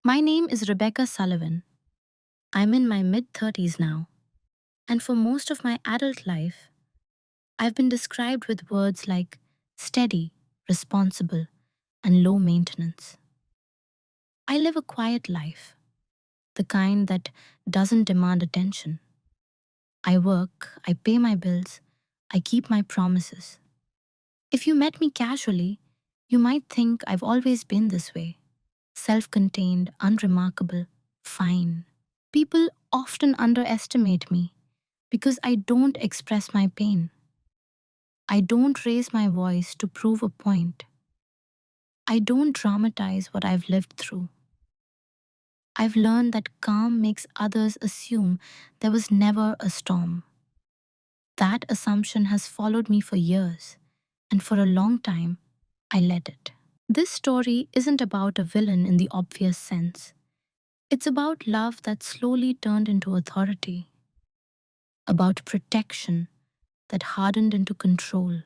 My name is Rebecca Sullivan. I'm in my mid-30s now, and for most of my adult life, I've been described with words like steady, responsible, and low maintenance. I live a quiet life, the kind that doesn't demand attention. I work, I pay my bills, I keep my promises. If you met me casually, you might think I've always been this way, self contained, unremarkable, fine. People often underestimate me because I don't express my pain. I don't raise my voice to prove a point. I don't dramatize what I've lived through. I've learned that calm makes others assume there was never a storm. That assumption has followed me for years, and for a long time, I let it. This story isn't about a villain in the obvious sense. It's about love that slowly turned into authority, about protection that hardened into control,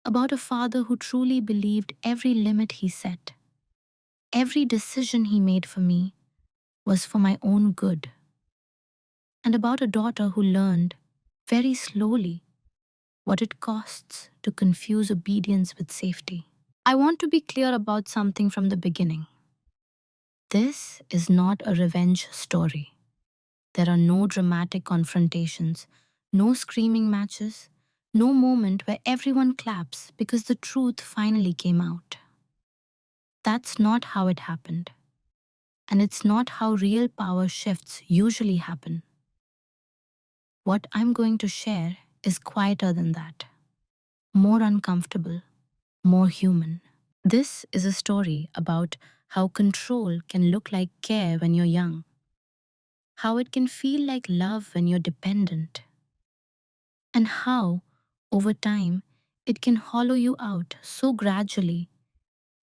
about a father who truly believed every limit he set, every decision he made for me was for my own good, and about a daughter who learned, very slowly, what it costs to confuse obedience with safety. I want to be clear about something from the beginning. This is not a revenge story. There are no dramatic confrontations, no screaming matches, no moment where everyone claps because the truth finally came out. That's not how it happened. And it's not how real power shifts usually happen. What I'm going to share is quieter than that, more uncomfortable, more human. This is a story about how control can look like care when you're young, how it can feel like love when you're dependent, and how, over time, it can hollow you out so gradually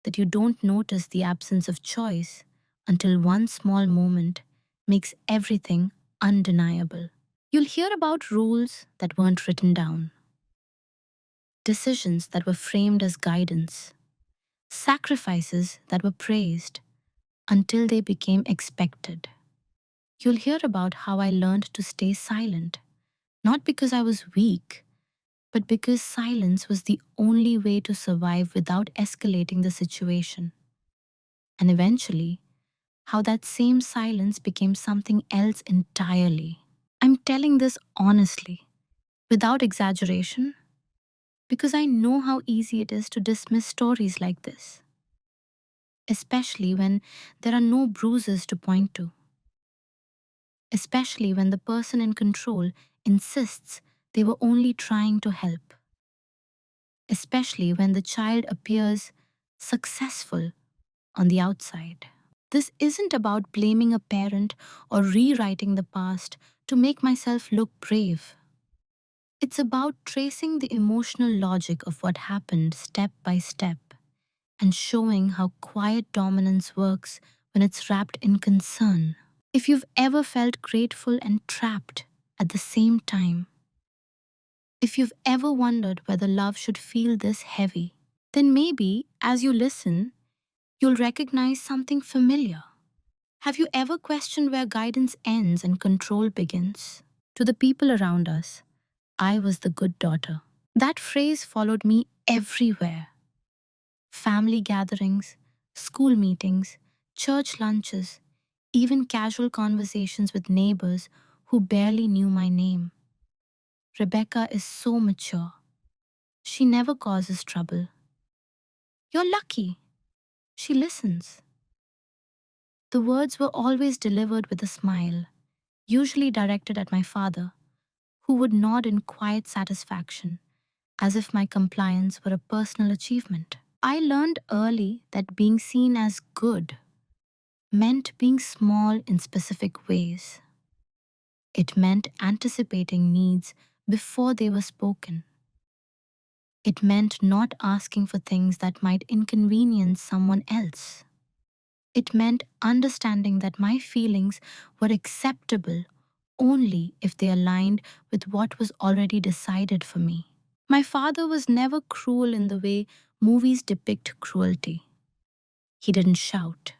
that you don't notice the absence of choice until one small moment makes everything undeniable. You'll hear about rules that weren't written down, decisions that were framed as guidance, sacrifices that were praised until they became expected. You'll hear about how I learned to stay silent, not because I was weak, but because silence was the only way to survive without escalating the situation. And eventually, how that same silence became something else entirely. I'm telling this honestly, without exaggeration, because I know how easy it is to dismiss stories like this, especially when there are no bruises to point to, especially when the person in control insists they were only trying to help, especially when the child appears successful on the outside. This isn't about blaming a parent or rewriting the past to make myself look brave. It's about tracing the emotional logic of what happened step by step and showing how quiet dominance works when it's wrapped in concern. If you've ever felt grateful and trapped at the same time, if you've ever wondered whether love should feel this heavy, then maybe, as you listen, you'll recognize something familiar. Have you ever questioned where guidance ends and control begins? To the people around us, I was the good daughter. That phrase followed me everywhere: family gatherings, school meetings, church lunches, even casual conversations with neighbors who barely knew my name. Rebecca is so mature. She never causes trouble. You're lucky. She listens. The words were always delivered with a smile, usually directed at my father, who would nod in quiet satisfaction, as if my compliance were a personal achievement. I learned early that being seen as good meant being small in specific ways. It meant anticipating needs before they were spoken. It meant not asking for things that might inconvenience someone else. It meant understanding that my feelings were acceptable only if they aligned with what was already decided for me. My father was never cruel in the way movies depict cruelty. He didn't shout.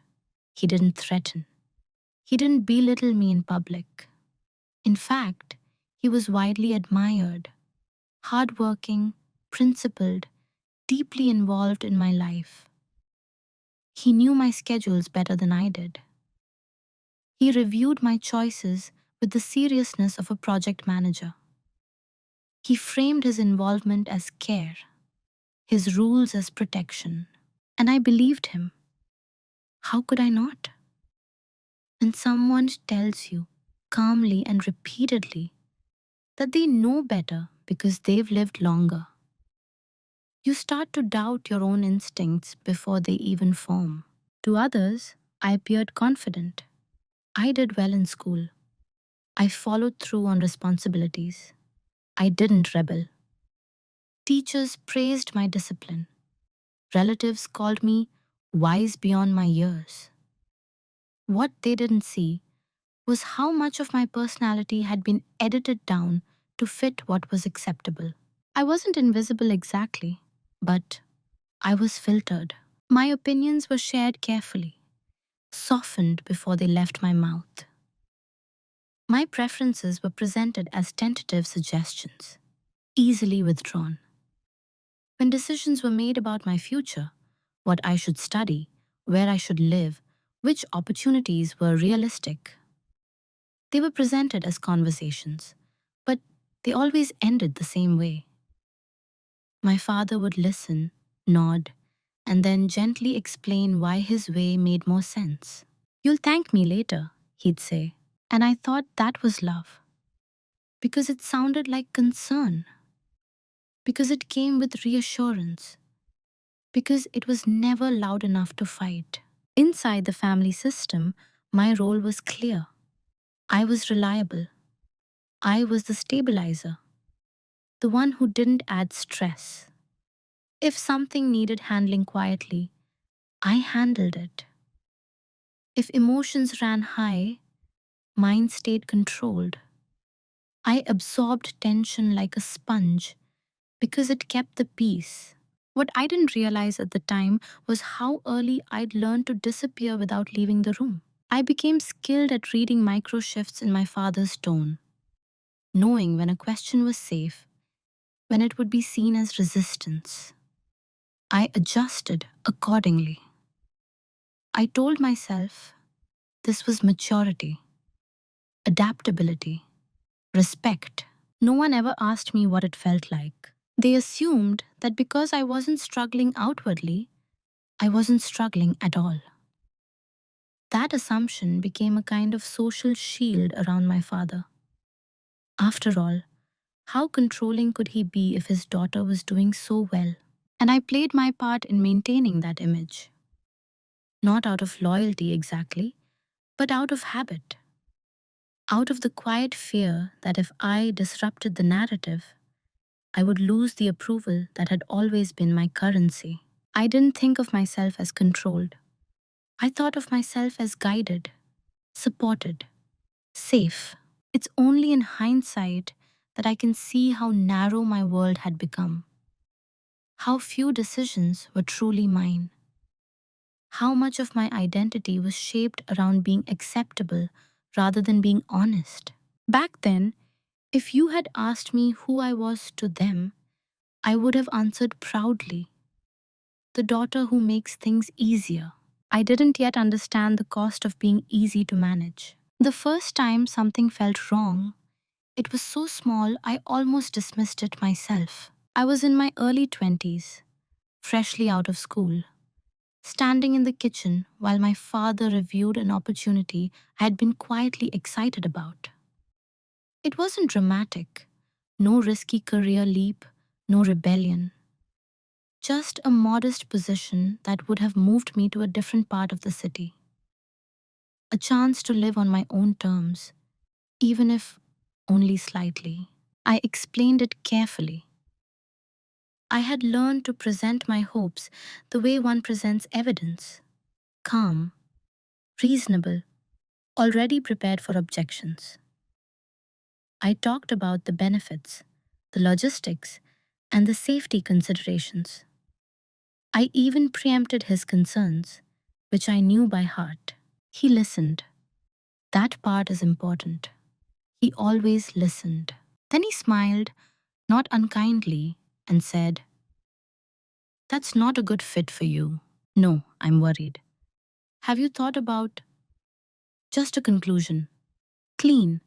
He didn't threaten. He didn't belittle me in public. In fact, he was widely admired, hardworking, principled, deeply involved in my life. He knew my schedules better than I did. He reviewed my choices with the seriousness of a project manager. He framed his involvement as care, his rules as protection. And I believed him. How could I not? When someone tells you calmly and repeatedly that they know better because they've lived longer, you start to doubt your own instincts before they even form. To others, I appeared confident. I did well in school. I followed through on responsibilities. I didn't rebel. Teachers praised my discipline. Relatives called me wise beyond my years. What they didn't see was how much of my personality had been edited down to fit what was acceptable. I wasn't invisible exactly, but I was filtered. My opinions were shared carefully, softened before they left my mouth. My preferences were presented as tentative suggestions, easily withdrawn. When decisions were made about my future, what I should study, where I should live, which opportunities were realistic, they were presented as conversations, but they always ended the same way. My father would listen, nod, and then gently explain why his way made more sense. "You'll thank me later," he'd say. And I thought that was love, because it sounded like concern, because it came with reassurance, because it was never loud enough to fight. Inside the family system, my role was clear. I was reliable. I was the stabilizer, the one who didn't add stress. If something needed handling quietly, I handled it. If emotions ran high, mine stayed controlled. I absorbed tension like a sponge because it kept the peace. What I didn't realize at the time was how early I'd learned to disappear without leaving the room. I became skilled at reading micro shifts in my father's tone, knowing when a question was safe, when it would be seen as resistance. I adjusted accordingly. I told myself this was maturity, adaptability, respect. No one ever asked me what it felt like. They assumed that because I wasn't struggling outwardly, I wasn't struggling at all. That assumption became a kind of social shield around my father. After all, how controlling could he be if his daughter was doing so well? And I played my part in maintaining that image. Not out of loyalty exactly, but out of habit. Out of the quiet fear that if I disrupted the narrative, I would lose the approval that had always been my currency. I didn't think of myself as controlled. I thought of myself as guided, supported, safe. It's only in hindsight that I can see how narrow my world had become, how few decisions were truly mine, how much of my identity was shaped around being acceptable rather than being honest. Back then, if you had asked me who I was to them, I would have answered proudly, the daughter who makes things easier. I didn't yet understand the cost of being easy to manage. The first time something felt wrong, it was so small I almost dismissed it myself. I was in my early 20s, freshly out of school, standing in the kitchen while my father reviewed an opportunity I had been quietly excited about. It wasn't dramatic, no risky career leap, no rebellion. Just a modest position that would have moved me to a different part of the city. A chance to live on my own terms, even if only slightly. I explained it carefully. I had learned to present my hopes the way one presents evidence: calm, reasonable, already prepared for objections. I talked about the benefits, the logistics, and the safety considerations. I even preempted his concerns, which I knew by heart. He listened. That part is important. He always listened. Then he smiled, not unkindly, and said, "That's not a good fit for you." "No, I'm worried." "Have you thought about just a conclusion? Clean,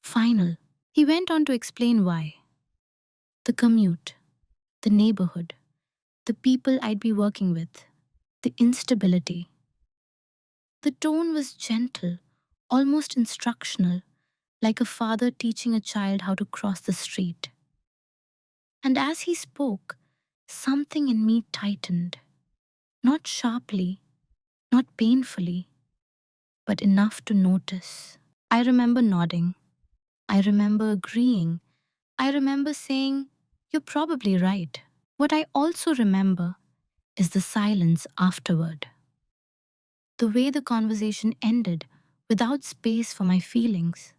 final." He went on to explain why. The commute, the neighborhood, the people I'd be working with, the instability. The tone was gentle, almost instructional, like a father teaching a child how to cross the street. And as he spoke, something in me tightened, not sharply, not painfully, but enough to notice. I remember nodding. I remember agreeing. I remember saying, "You're probably right." What I also remember is the silence afterward. The way the conversation ended without space for my feelings.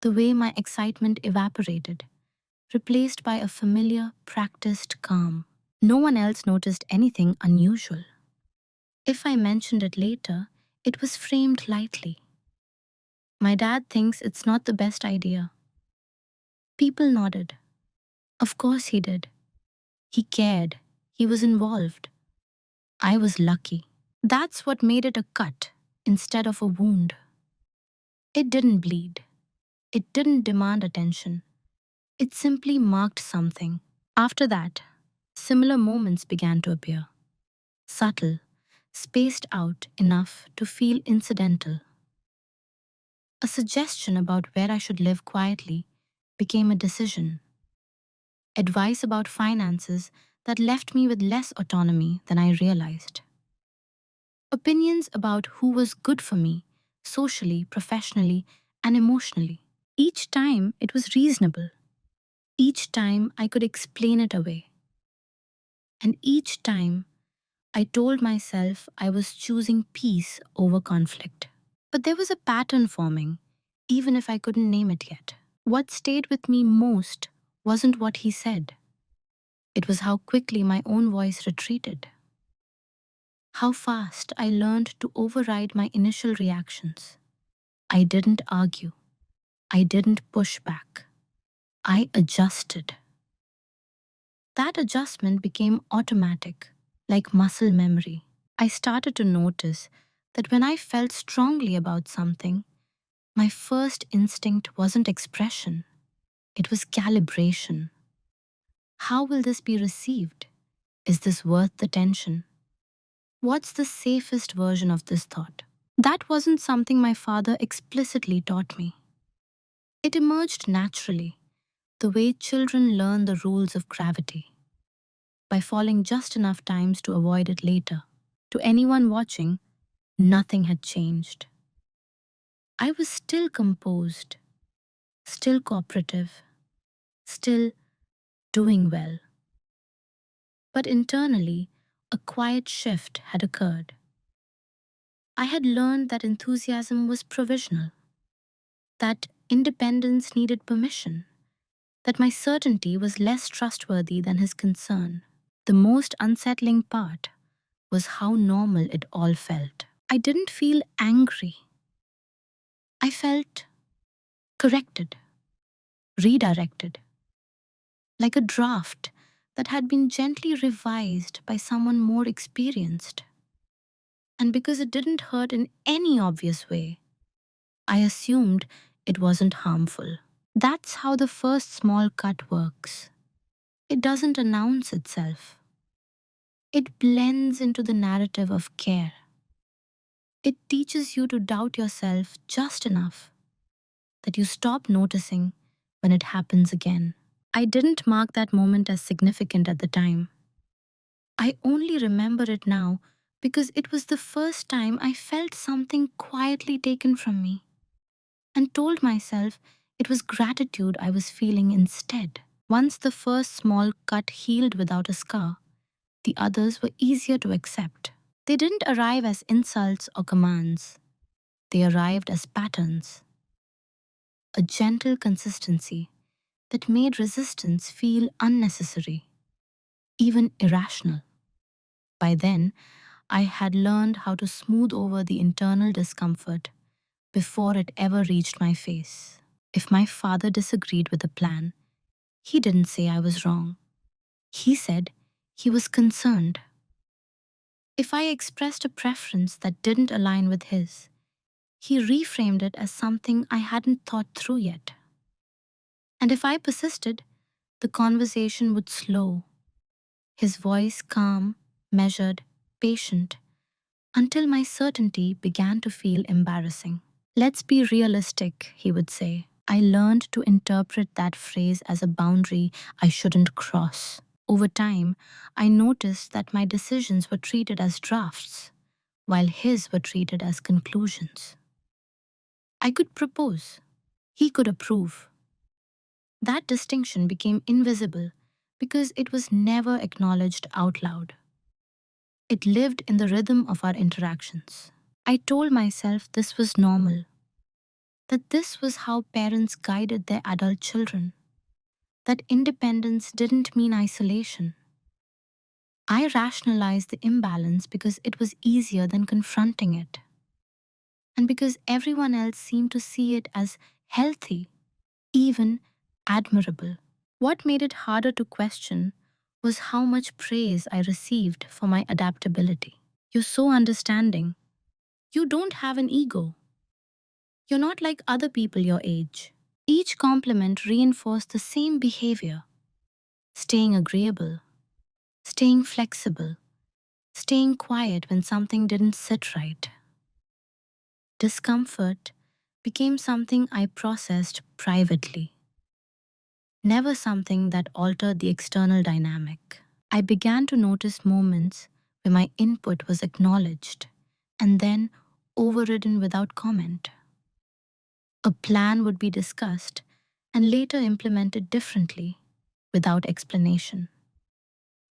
The way my excitement evaporated, replaced by a familiar, practiced calm. No one else noticed anything unusual. If I mentioned it later, it was framed lightly. "My dad thinks it's not the best idea." People nodded. Of course he did. He cared. He was involved. I was lucky. That's what made it a cut instead of a wound. It didn't bleed. It didn't demand attention. It simply marked something. After that, similar moments began to appear. Subtle, spaced out enough to feel incidental. A suggestion about where I should live quietly became a decision. Advice about finances that left me with less autonomy than I realized. Opinions about who was good for me, socially, professionally, and emotionally. Each time it was reasonable. Each time I could explain it away. And each time I told myself I was choosing peace over conflict. But there was a pattern forming, even if I couldn't name it yet. What stayed with me most wasn't what he said. It was how quickly my own voice retreated. How fast I learned to override my initial reactions. I didn't argue. I didn't push back. I adjusted. That adjustment became automatic, like muscle memory. I started to notice that when I felt strongly about something, my first instinct wasn't expression, it was calibration. How will this be received? Is this worth the tension? What's the safest version of this thought? That wasn't something my father explicitly taught me. It emerged naturally, the way children learn the rules of gravity, by falling just enough times to avoid it later. To anyone watching, nothing had changed. I was still composed, still cooperative, still doing well. But internally, a quiet shift had occurred. I had learned that enthusiasm was provisional, that independence needed permission, that my certainty was less trustworthy than his concern. The most unsettling part was how normal it all felt. I didn't feel angry. I felt corrected, redirected, like a draft that had been gently revised by someone more experienced. And because it didn't hurt in any obvious way, I assumed it wasn't harmful. That's how the first small cut works. It doesn't announce itself. It blends into the narrative of care. It teaches you to doubt yourself just enough that you stop noticing when it happens again. I didn't mark that moment as significant at the time. I only remember it now because it was the first time I felt something quietly taken from me and told myself it was gratitude I was feeling instead. Once the first small cut healed without a scar, the others were easier to accept. They didn't arrive as insults or commands. They arrived as patterns, a gentle consistency that made resistance feel unnecessary, even irrational. By then, I had learned how to smooth over the internal discomfort before it ever reached my face. If my father disagreed with the plan, he didn't say I was wrong. He said he was concerned. If I expressed a preference that didn't align with his, he reframed it as something I hadn't thought through yet. And if I persisted, the conversation would slow, his voice calm, measured, patient, until my certainty began to feel embarrassing. Let's be realistic, he would say. I learned to interpret that phrase as a boundary I shouldn't cross. Over time, I noticed that my decisions were treated as drafts, while his were treated as conclusions. I could propose, he could approve. That distinction became invisible because it was never acknowledged out loud. It lived in the rhythm of our interactions. I told myself this was normal, that this was how parents guided their adult children, that independence didn't mean isolation. I rationalized the imbalance because it was easier than confronting it, and because everyone else seemed to see it as healthy, even admirable. What made it harder to question was how much praise I received for my adaptability. You're so understanding. You don't have an ego. You're not like other people your age. Each compliment reinforced the same behavior: staying agreeable, staying flexible, staying quiet when something didn't sit right. Discomfort became something I processed privately, never something that altered the external dynamic. I began to notice moments where my input was acknowledged and then overridden without comment. A plan would be discussed and later implemented differently, without explanation.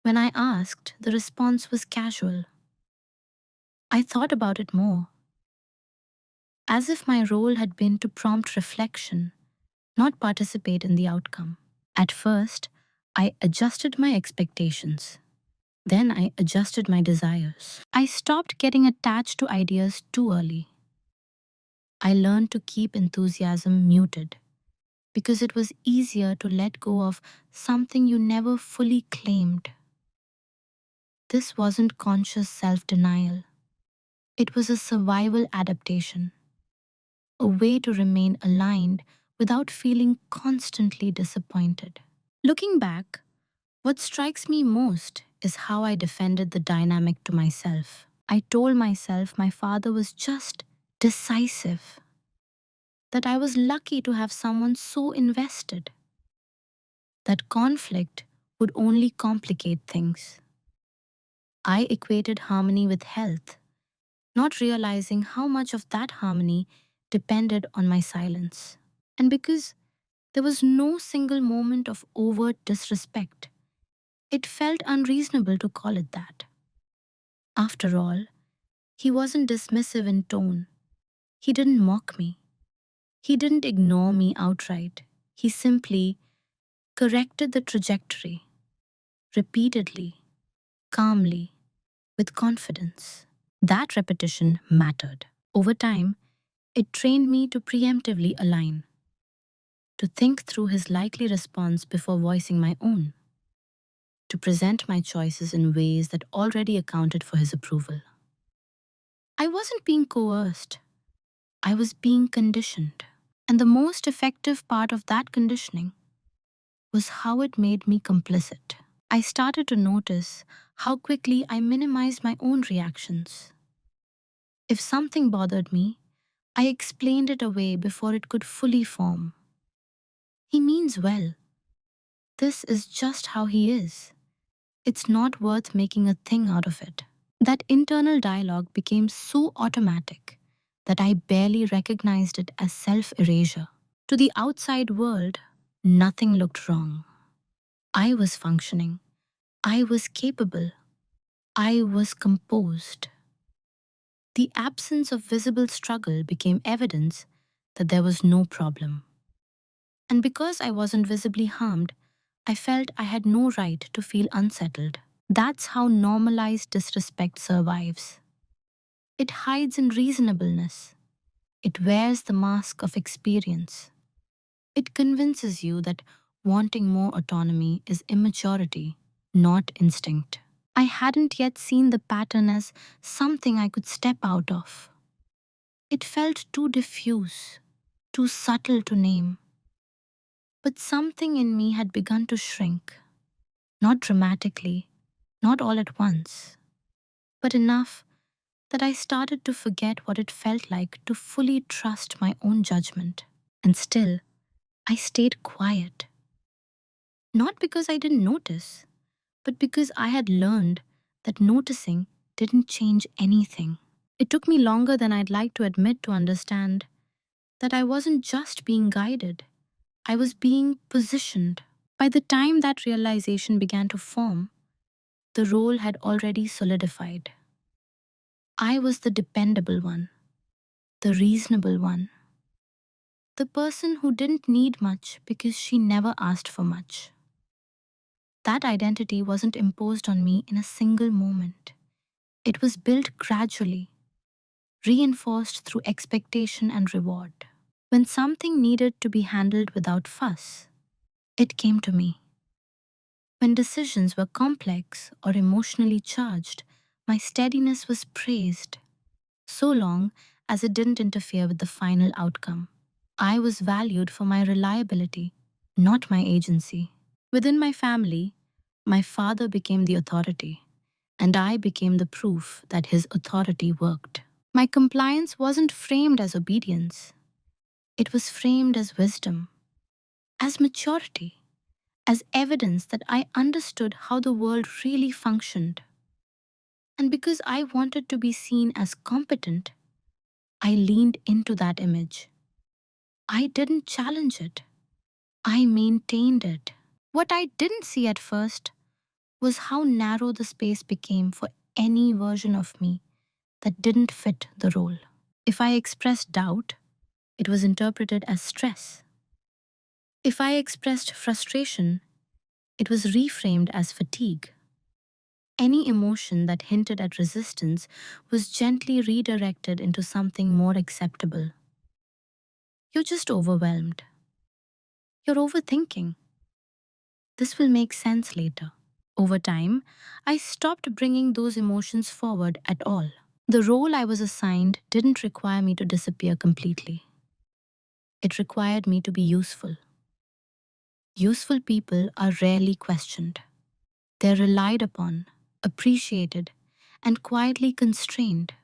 When I asked, the response was casual. I thought about it more, as if my role had been to prompt reflection, not participate in the outcome. At first, I adjusted my expectations. Then I adjusted my desires. I stopped getting attached to ideas too early. I learned to keep enthusiasm muted because it was easier to let go of something you never fully claimed. This wasn't conscious self-denial. It was a survival adaptation, a way to remain aligned without feeling constantly disappointed. Looking back, what strikes me most is how I defended the dynamic to myself. I told myself my father was just decisive, that I was lucky to have someone so invested, that conflict would only complicate things. I equated harmony with health, not realizing how much of that harmony depended on my silence. And because there was no single moment of overt disrespect, it felt unreasonable to call it that. After all, he wasn't dismissive in tone. He didn't mock me. He didn't ignore me outright. He simply corrected the trajectory, repeatedly, calmly, with confidence. That repetition mattered. Over time, it trained me to preemptively align, to think through his likely response before voicing my own, to present my choices in ways that already accounted for his approval. I wasn't being coerced, I was being conditioned. And the most effective part of that conditioning was how it made me complicit. I started to notice how quickly I minimized my own reactions. If something bothered me, I explained it away before it could fully form. He means well. This is just how he is. It's not worth making a thing out of it. That internal dialogue became so automatic that I barely recognized it as self-erasure. To the outside world, nothing looked wrong. I was functioning. I was capable. I was composed. The absence of visible struggle became evidence that there was no problem. And because I wasn't visibly harmed, I felt I had no right to feel unsettled. That's how normalized disrespect survives. It hides in reasonableness. It wears the mask of experience. It convinces you that wanting more autonomy is immaturity, not instinct. I hadn't yet seen the pattern as something I could step out of. It felt too diffuse, too subtle to name. But something in me had begun to shrink, not dramatically, not all at once, but enough that I started to forget what it felt like to fully trust my own judgment. And still, I stayed quiet. Not because I didn't notice, but because I had learned that noticing didn't change anything. It took me longer than I'd like to admit to understand that I wasn't just being guided, I was being positioned. By the time that realization began to form, the role had already solidified. I was the dependable one, the reasonable one, the person who didn't need much because she never asked for much. That identity wasn't imposed on me in a single moment. It was built gradually, reinforced through expectation and reward. When something needed to be handled without fuss, it came to me. When decisions were complex or emotionally charged, my steadiness was praised, so long as it didn't interfere with the final outcome. I was valued for my reliability, not my agency. Within my family, my father became the authority, and I became the proof that his authority worked. My compliance wasn't framed as obedience, it was framed as wisdom, as maturity, as evidence that I understood how the world really functioned. And because I wanted to be seen as competent, I leaned into that image. I didn't challenge it, I maintained it. What I didn't see at first was how narrow the space became for any version of me that didn't fit the role. If I expressed doubt, it was interpreted as stress. If I expressed frustration, it was reframed as fatigue. Any emotion that hinted at resistance was gently redirected into something more acceptable. You're just overwhelmed. You're overthinking. This will make sense later. Over time, I stopped bringing those emotions forward at all. The role I was assigned didn't require me to disappear completely. It required me to be useful. Useful people are rarely questioned. They're relied upon, appreciated, and quietly constrained.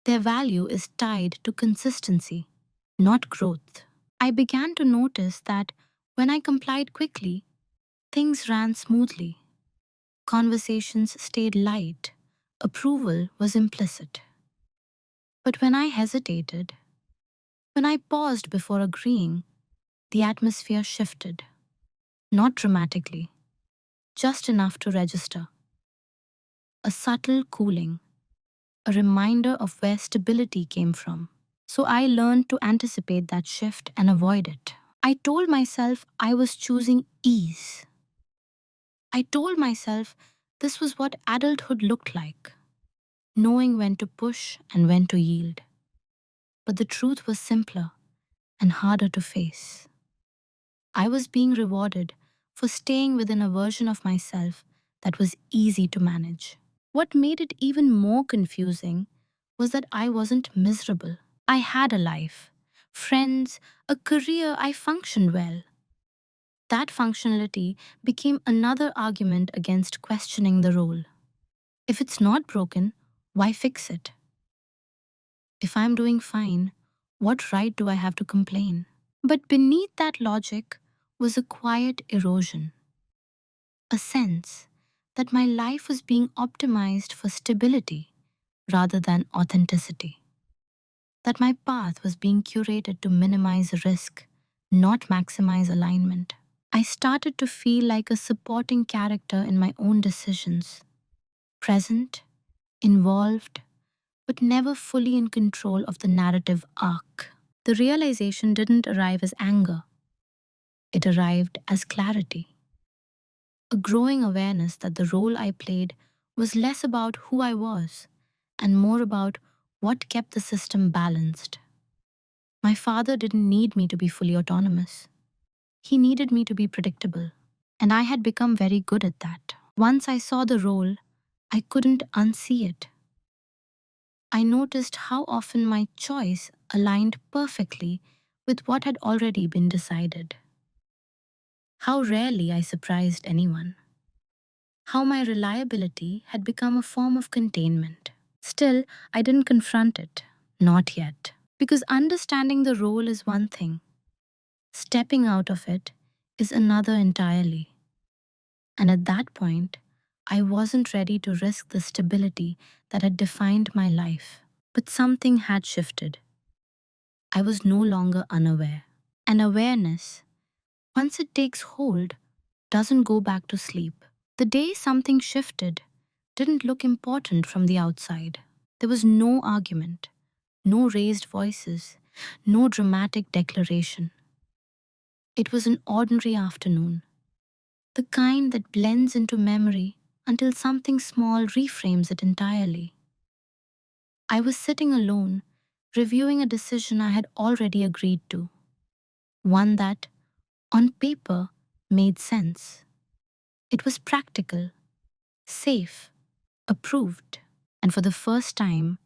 Their value is tied to consistency, not growth. I began to notice that when I complied quickly, things ran smoothly. Conversations stayed light. Approval was implicit. But when I hesitated, when I paused before agreeing, the atmosphere shifted. Not dramatically, just enough to register. A subtle cooling, a reminder of where stability came from. So I learned to anticipate that shift and avoid it. I told myself I was choosing ease. I told myself this was what adulthood looked like, knowing when to push and when to yield. But the truth was simpler and harder to face. I was being rewarded for staying within a version of myself that was easy to manage. What made it even more confusing was that I wasn't miserable. I had a life, friends, a career. I functioned well. That functionality became another argument against questioning the role. If it's not broken, why fix it? If I'm doing fine, what right do I have to complain? But beneath that logic was a quiet erosion, a sense that my life was being optimized for stability rather than authenticity, that my path was being curated to minimize risk, not maximize alignment. I started to feel like a supporting character in my own decisions, present, involved, but never fully in control of the narrative arc. The realization didn't arrive as anger, it arrived as clarity. a growing awareness that the role I played was less about who I was and more about what kept the system balanced. My father didn't need me to be fully autonomous. He needed me to be predictable, and I had become very good at that. Once I saw the role, I couldn't unsee it. I noticed how often my choice aligned perfectly with what had already been decided. How rarely I surprised anyone. How my reliability had become a form of containment. Still, I didn't confront it. Not yet. Because understanding the role is one thing, stepping out of it is another entirely. And at that point, I wasn't ready to risk the stability that had defined my life. But something had shifted. I was no longer unaware. And awareness, once it takes hold, doesn't go back to sleep. The day something shifted didn't look important from the outside. There was no argument, no raised voices, no dramatic declaration. It was an ordinary afternoon, the kind that blends into memory until something small reframes it entirely. I was sitting alone, reviewing a decision I had already agreed to, one that, on paper, made sense. It was practical, safe, approved, and for the first time,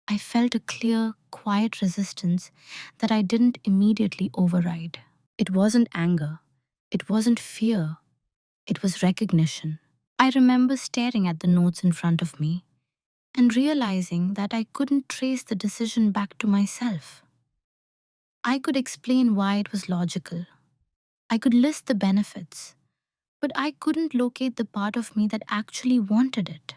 I felt a clear, quiet resistance that I didn't immediately override. It wasn't anger, it wasn't fear, it was recognition. I remember staring at the notes in front of me and realizing that I couldn't trace the decision back to myself. I could explain why it was logical. I could list the benefits, but I couldn't locate the part of me that actually wanted it.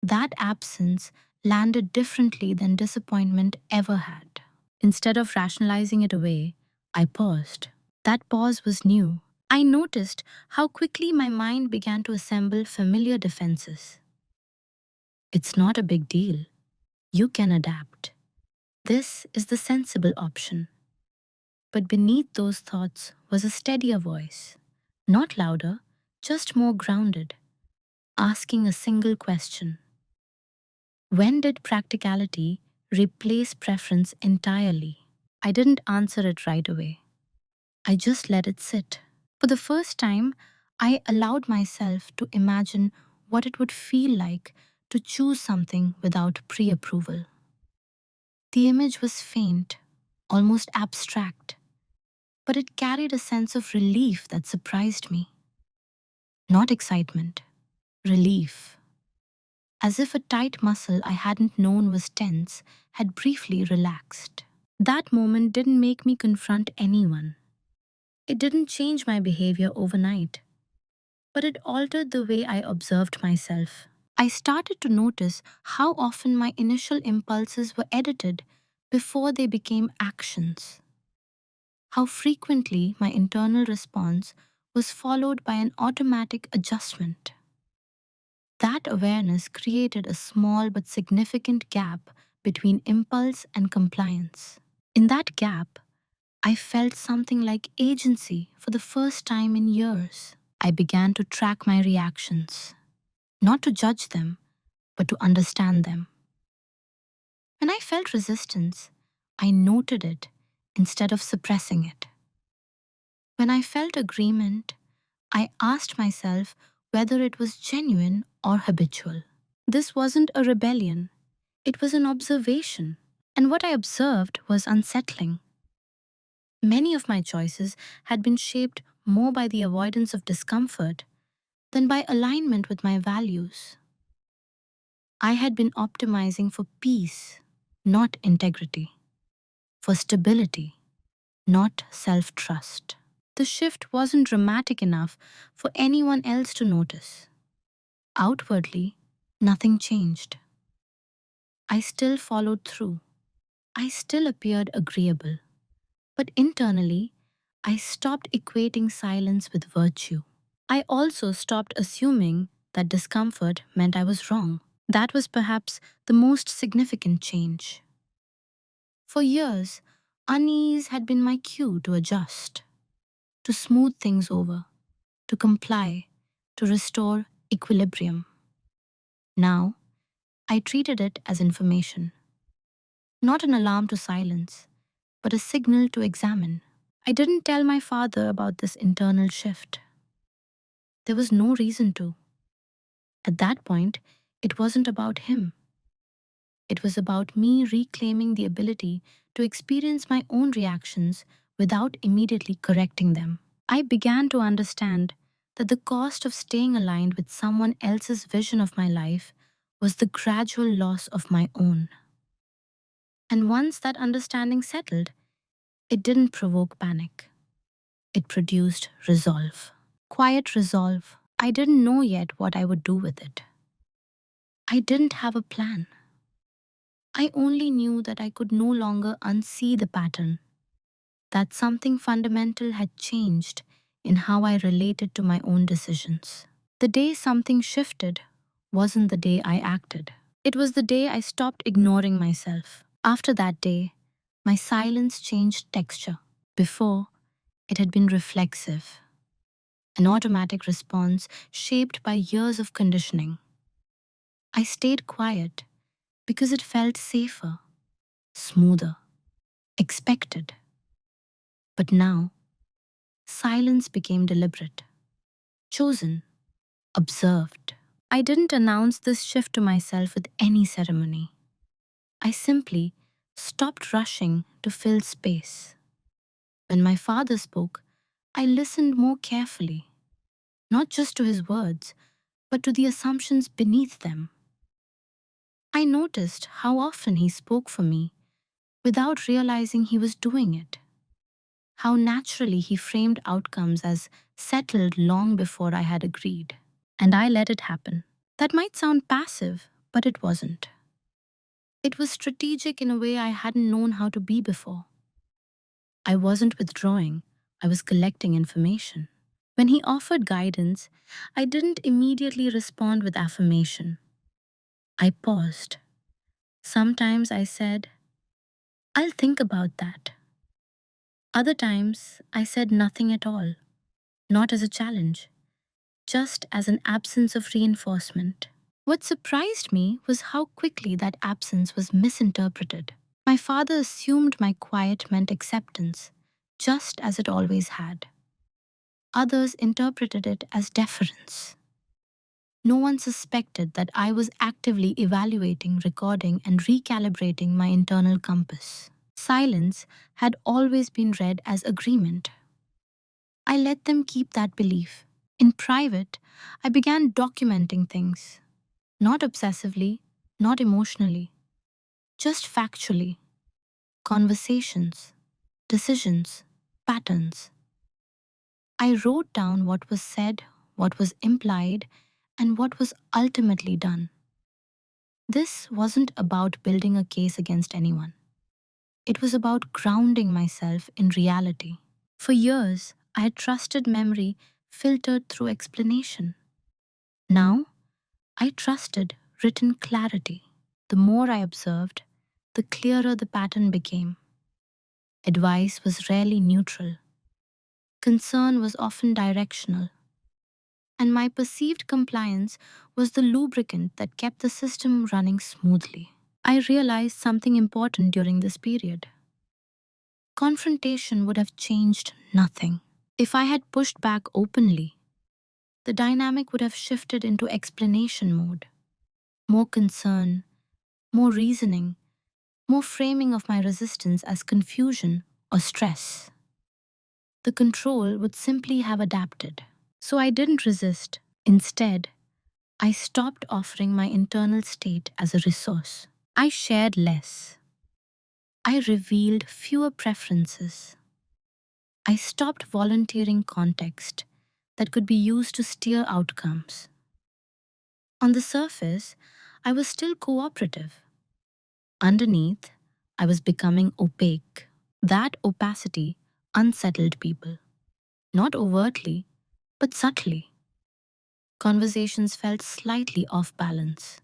That absence landed differently than disappointment ever had. Instead of rationalizing it away, I paused. That pause was new. I noticed how quickly my mind began to assemble familiar defenses. It's not a big deal. You can adapt. This is the sensible option. But beneath those thoughts was a steadier voice, not louder, just more grounded, asking a single question. When did practicality replace preference entirely? I didn't answer it right away. I just let it sit. For the first time, I allowed myself to imagine what it would feel like to choose something without pre approval. The image was faint, almost abstract, but it carried a sense of relief that surprised me. Not excitement, relief. As if a tight muscle I hadn't known was tense had briefly relaxed. That moment didn't make me confront anyone. It didn't change my behavior overnight, but it altered the way I observed myself. I started to notice how often my initial impulses were edited before they became actions. How frequently my internal response was followed by an automatic adjustment. That awareness created a small but significant gap between impulse and compliance. In that gap, I felt something like agency for the first time in years. I began to track my reactions, not to judge them, but to understand them. When I felt resistance, I noted it instead of suppressing it. When I felt agreement, I asked myself whether it was genuine or habitual. This wasn't a rebellion, it was an observation. And what I observed was unsettling. Many of my choices had been shaped more by the avoidance of discomfort than by alignment with my values. I had been optimizing for peace, not integrity, for stability, not self trust. The shift wasn't dramatic enough for anyone else to notice. Outwardly, nothing changed. I still followed through. I still appeared agreeable. But internally, I stopped equating silence with virtue. I also stopped assuming that discomfort meant I was wrong. That was perhaps the most significant change. For years, unease had been my cue to adjust, to smooth things over, to comply, to restore equilibrium. Now, I treated it as information, not an alarm to silence, but a signal to examine. I didn't tell my father about this internal shift. There was no reason to. At that point, it wasn't about him. It was about me reclaiming the ability to experience my own reactions without immediately correcting them. I began to understand that the cost of staying aligned with someone else's vision of my life was the gradual loss of my own. And once that understanding settled, it didn't provoke panic. It produced resolve. Quiet resolve. I didn't know yet what I would do with it. I didn't have a plan. I only knew that I could no longer unsee the pattern, that something fundamental had changed in how I related to my own decisions. The day something shifted wasn't the day I acted. It was the day I stopped ignoring myself. After that day, my silence changed texture. Before, it had been reflexive, an automatic response shaped by years of conditioning. I stayed quiet because it felt safer, smoother, expected. But now, silence became deliberate, chosen, observed. I didn't announce this shift to myself with any ceremony. I simply stopped rushing to fill space. When my father spoke, I listened more carefully, not just to his words, but to the assumptions beneath them. I noticed how often he spoke for me without realizing he was doing it, how naturally he framed outcomes as settled long before I had agreed. And I let it happen. That might sound passive, but it wasn't. It was strategic in a way I hadn't known how to be before. I wasn't withdrawing, I was collecting information. When he offered guidance, I didn't immediately respond with affirmation. I paused. Sometimes I said, "I'll think about that." Other times, I said nothing at all, not as a challenge, just as an absence of reinforcement. What surprised me was how quickly that absence was misinterpreted. My father assumed my quiet meant acceptance, just as it always had. Others interpreted it as deference. No one suspected that I was actively evaluating, recording, and recalibrating my internal compass. Silence had always been read as agreement. I let them keep that belief. In private, I began documenting things, not obsessively, not emotionally, just factually. Conversations, decisions, patterns. I wrote down what was said, what was implied, and what was ultimately done. This wasn't about building a case against anyone. It was about grounding myself in reality. For years, I had trusted memory filtered through explanation. Now, I trusted written clarity. The more I observed, the clearer the pattern became. Advice was rarely neutral. Concern was often directional. And my perceived compliance was the lubricant that kept the system running smoothly. I realized something important during this period. Confrontation would have changed nothing. If I had pushed back openly, the dynamic would have shifted into explanation mode. More concern, more reasoning, more framing of my resistance as confusion or stress. The control would simply have adapted. So I didn't resist. Instead, I stopped offering my internal state as a resource. I shared less. I revealed fewer preferences. I stopped volunteering context that could be used to steer outcomes. On the surface, I was still cooperative. Underneath, I was becoming opaque. That opacity unsettled people. Not overtly, but subtly. Conversations felt slightly off balance.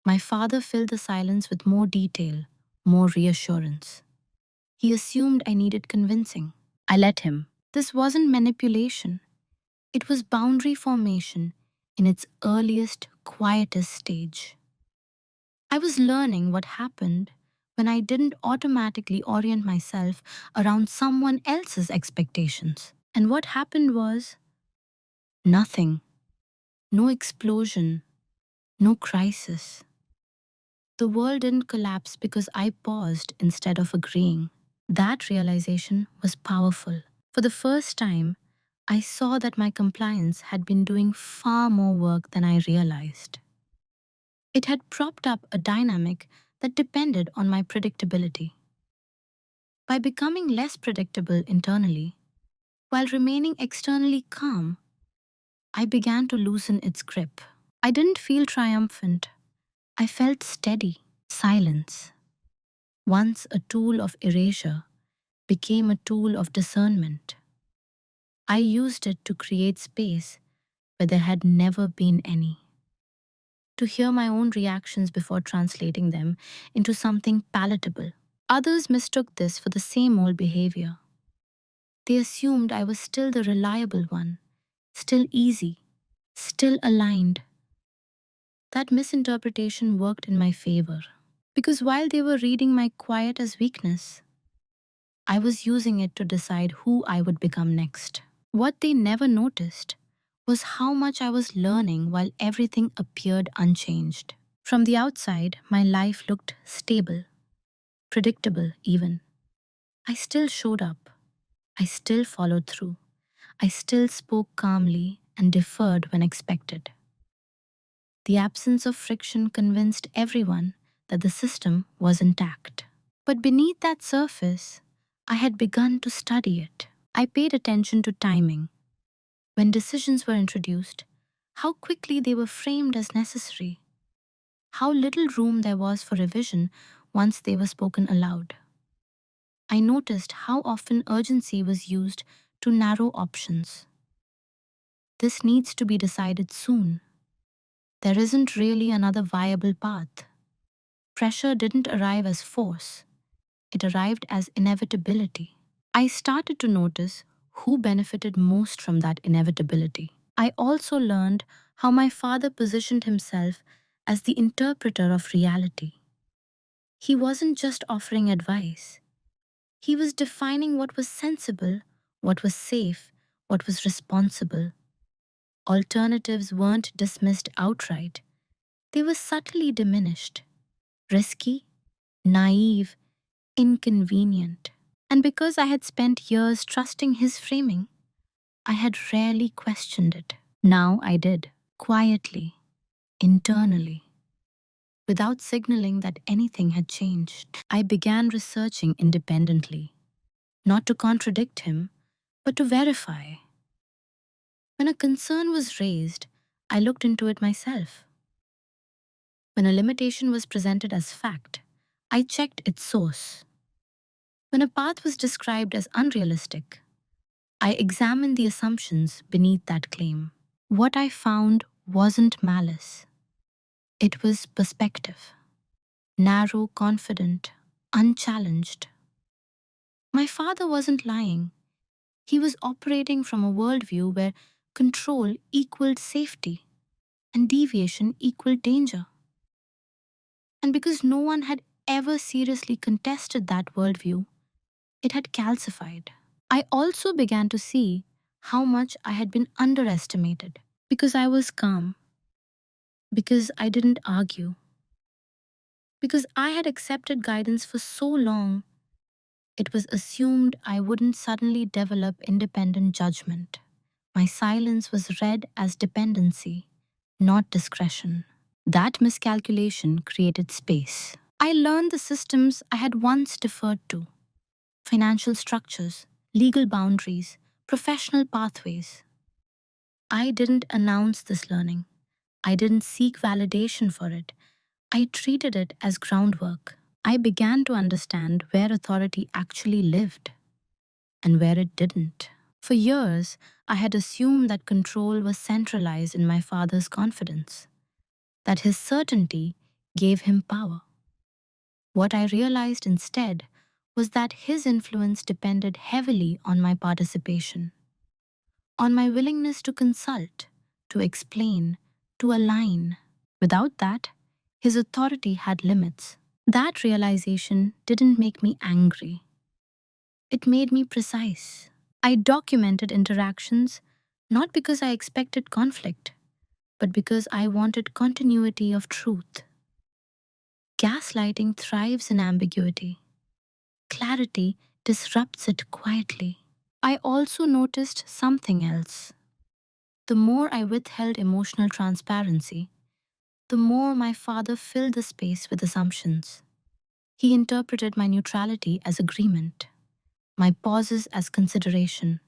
My father filled the silence with more detail, more reassurance. He assumed I needed convincing. I let him. This wasn't manipulation. It was boundary formation in its earliest, quietest stage. I was learning what happened when I didn't automatically orient myself around someone else's expectations. And what happened was nothing, no explosion, no crisis. The world didn't collapse because I paused instead of agreeing. That realization was powerful. For the first time, I saw that my compliance had been doing far more work than I realized. It had propped up a dynamic that depended on my predictability. By becoming less predictable internally, while remaining externally calm, I began to loosen its grip. I didn't feel triumphant. I felt steady. Silence, once a tool of erasure, became a tool of discernment. I used it to create space where there had never been any, to hear my own reactions before translating them into something palatable. Others mistook this for the same old behavior. They assumed I was still the reliable one, still easy, still aligned. That misinterpretation worked in my favor, because while they were reading my quiet as weakness, I was using it to decide who I would become next. What they never noticed was how much I was learning while everything appeared unchanged. From the outside, my life looked stable, predictable even. I still showed up. I still followed through. I still spoke calmly and deferred when expected. The absence of friction convinced everyone that the system was intact. But beneath that surface, I had begun to study it. I paid attention to timing. When decisions were introduced, how quickly they were framed as necessary, how little room there was for revision once they were spoken aloud. I noticed how often urgency was used to narrow options. This needs to be decided soon. There isn't really another viable path. Pressure didn't arrive as force, it arrived as inevitability. I started to notice who benefited most from that inevitability. I also learned how my father positioned himself as the interpreter of reality. He wasn't just offering advice, he was defining what was sensible, what was safe, what was responsible. Alternatives weren't dismissed outright, they were subtly diminished. Risky, naive, inconvenient. And because I had spent years trusting his framing, I had rarely questioned it. Now I did, quietly, internally. Without signaling that anything had changed, I began researching independently, not to contradict him, but to verify. When a concern was raised, I looked into it myself. When a limitation was presented as fact, I checked its source. When a path was described as unrealistic, I examined the assumptions beneath that claim. What I found wasn't malice, it was perspective. Narrow, confident, unchallenged. My father wasn't lying. He was operating from a worldview where control equaled safety and deviation equaled danger. And because no one had ever seriously contested that worldview, it had calcified. I also began to see how much I had been underestimated because I was calm, because I didn't argue, because I had accepted guidance for so long. It was assumed I wouldn't suddenly develop independent judgment. My silence was read as dependency, not discretion. That miscalculation created space. I learned the systems I had once deferred to: financial structures, legal boundaries, professional pathways. I didn't announce this learning. I didn't seek validation for it. I treated it as groundwork. I began to understand where authority actually lived and where it didn't. For years, I had assumed that control was centralized in my father's confidence, that his certainty gave him power. What I realized instead was that his influence depended heavily on my participation. on my willingness to consult, to explain, to align. Without that, his authority had limits. That realization didn't make me angry. It made me precise. I documented interactions not because I expected conflict, but because I wanted continuity of truth. Gaslighting thrives in ambiguity. Clarity disrupts it quietly. I also noticed something else. The more I withheld emotional transparency, the more my father filled the space with assumptions. He interpreted my neutrality as agreement, my pauses as consideration,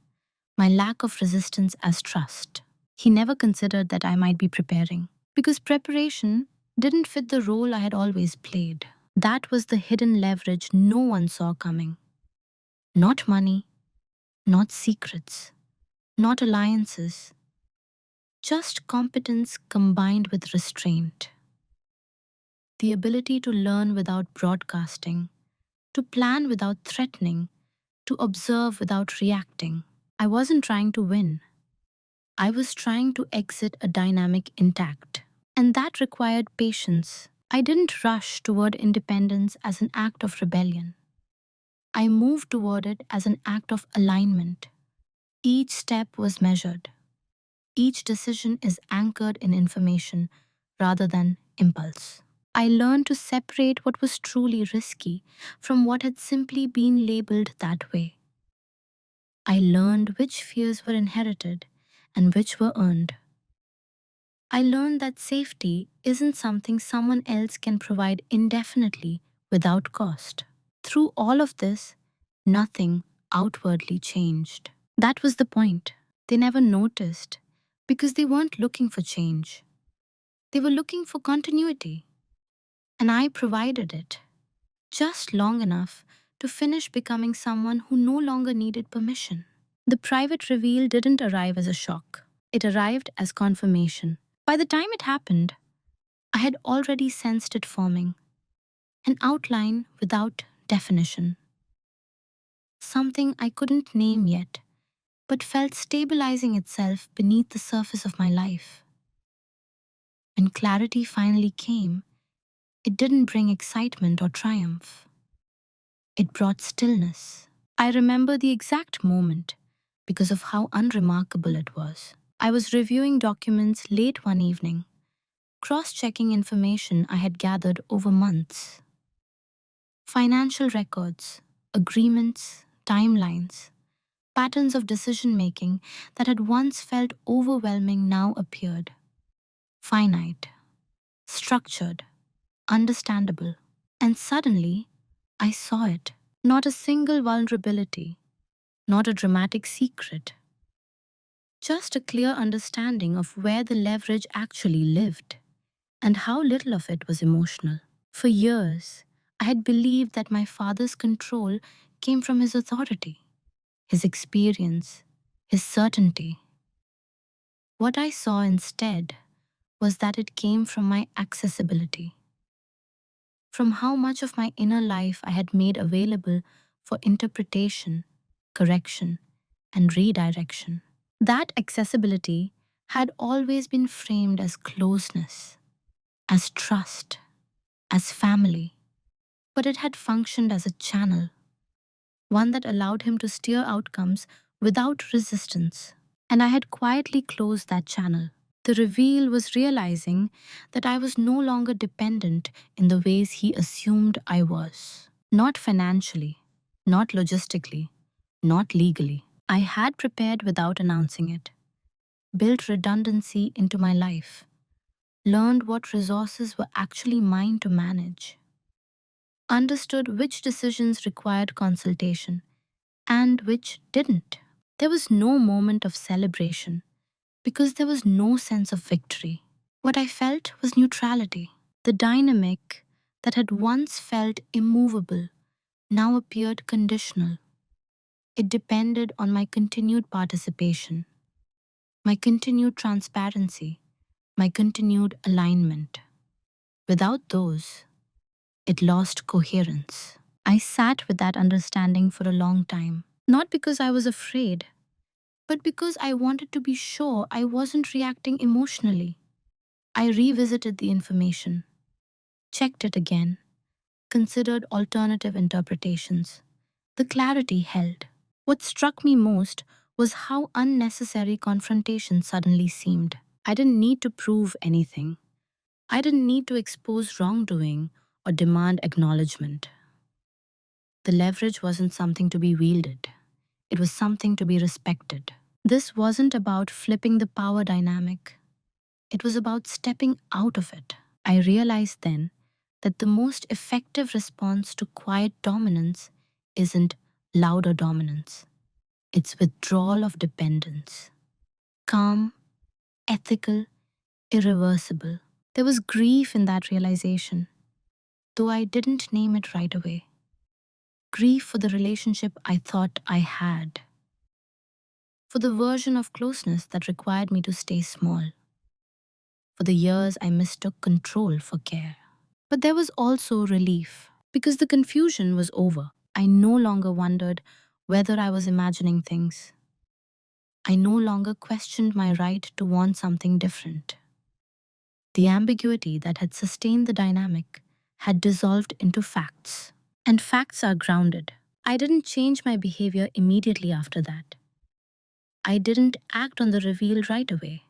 my lack of resistance as trust. He never considered that I might be preparing, because preparation didn't fit the role I had always played. That was the hidden leverage no one saw coming. Not money, not secrets, not alliances, just competence combined with restraint. The ability to learn without broadcasting, to plan without threatening, to observe without reacting. I wasn't trying to win. I was trying to exit a dynamic intact. And that required patience. I didn't rush toward independence as an act of rebellion. I moved toward it as an act of alignment. Each step was measured. Each decision is anchored in information rather than impulse. I learned to separate what was truly risky from what had simply been labeled that way. I learned which fears were inherited and which were earned. I learned that safety isn't something someone else can provide indefinitely without cost. Through all of this, nothing outwardly changed. That was the point. They never noticed because they weren't looking for change. They were looking for continuity, and I provided it just long enough to finish becoming someone who no longer needed permission. The private reveal didn't arrive as a shock. It arrived as confirmation. By the time it happened, I had already sensed it forming, an outline without definition. Something I couldn't name yet, but felt stabilizing itself beneath the surface of my life. When clarity finally came, it didn't bring excitement or triumph. It brought stillness. I remember the exact moment because of how unremarkable it was. I was reviewing documents late one evening, cross-checking information I had gathered over months. Financial records, agreements, timelines, patterns of decision-making that had once felt overwhelming now appeared. Finite, structured, understandable. And suddenly, I saw it. Not a single vulnerability, not a dramatic secret, just a clear understanding of where the leverage actually lived and how little of it was emotional. For years, I had believed that my father's control came from his authority, his experience, his certainty. What I saw instead was that it came from my accessibility, from how much of my inner life I had made available for interpretation, correction, and redirection. That accessibility had always been framed as closeness, as trust, as family, but it had functioned as a channel, one that allowed him to steer outcomes without resistance. And I had quietly closed that channel. The reveal was realizing that I was no longer dependent in the ways he assumed I was. Not financially, not logistically, not legally. I had prepared without announcing it, built redundancy into my life, learned what resources were actually mine to manage, understood which decisions required consultation and which didn't. There was no moment of celebration because there was no sense of victory. What I felt was neutrality. The dynamic that had once felt immovable now appeared conditional. It depended on my continued participation, my continued transparency, my continued alignment. Without those, it lost coherence. I sat with that understanding for a long time, not because I was afraid, but because I wanted to be sure I wasn't reacting emotionally. I revisited the information, checked it again, considered alternative interpretations. The clarity held. What struck me most was how unnecessary confrontation suddenly seemed. I didn't need to prove anything. I didn't need to expose wrongdoing or demand acknowledgement. The leverage wasn't something to be wielded, it was something to be respected. This wasn't about flipping the power dynamic, it was about stepping out of it. I realized then that the most effective response to quiet dominance isn't louder dominance, it's withdrawal of dependence. Calm, ethical, irreversible. There was grief in that realization, though I didn't name it right away. Grief for the relationship I thought I had, for the version of closeness that required me to stay small, for the years I mistook control for care. But there was also relief, because the confusion was over. I no longer wondered whether I was imagining things. I no longer questioned my right to want something different. The ambiguity that had sustained the dynamic had dissolved into facts. And facts are grounded. I didn't change my behavior immediately after that. I didn't act on the reveal right away.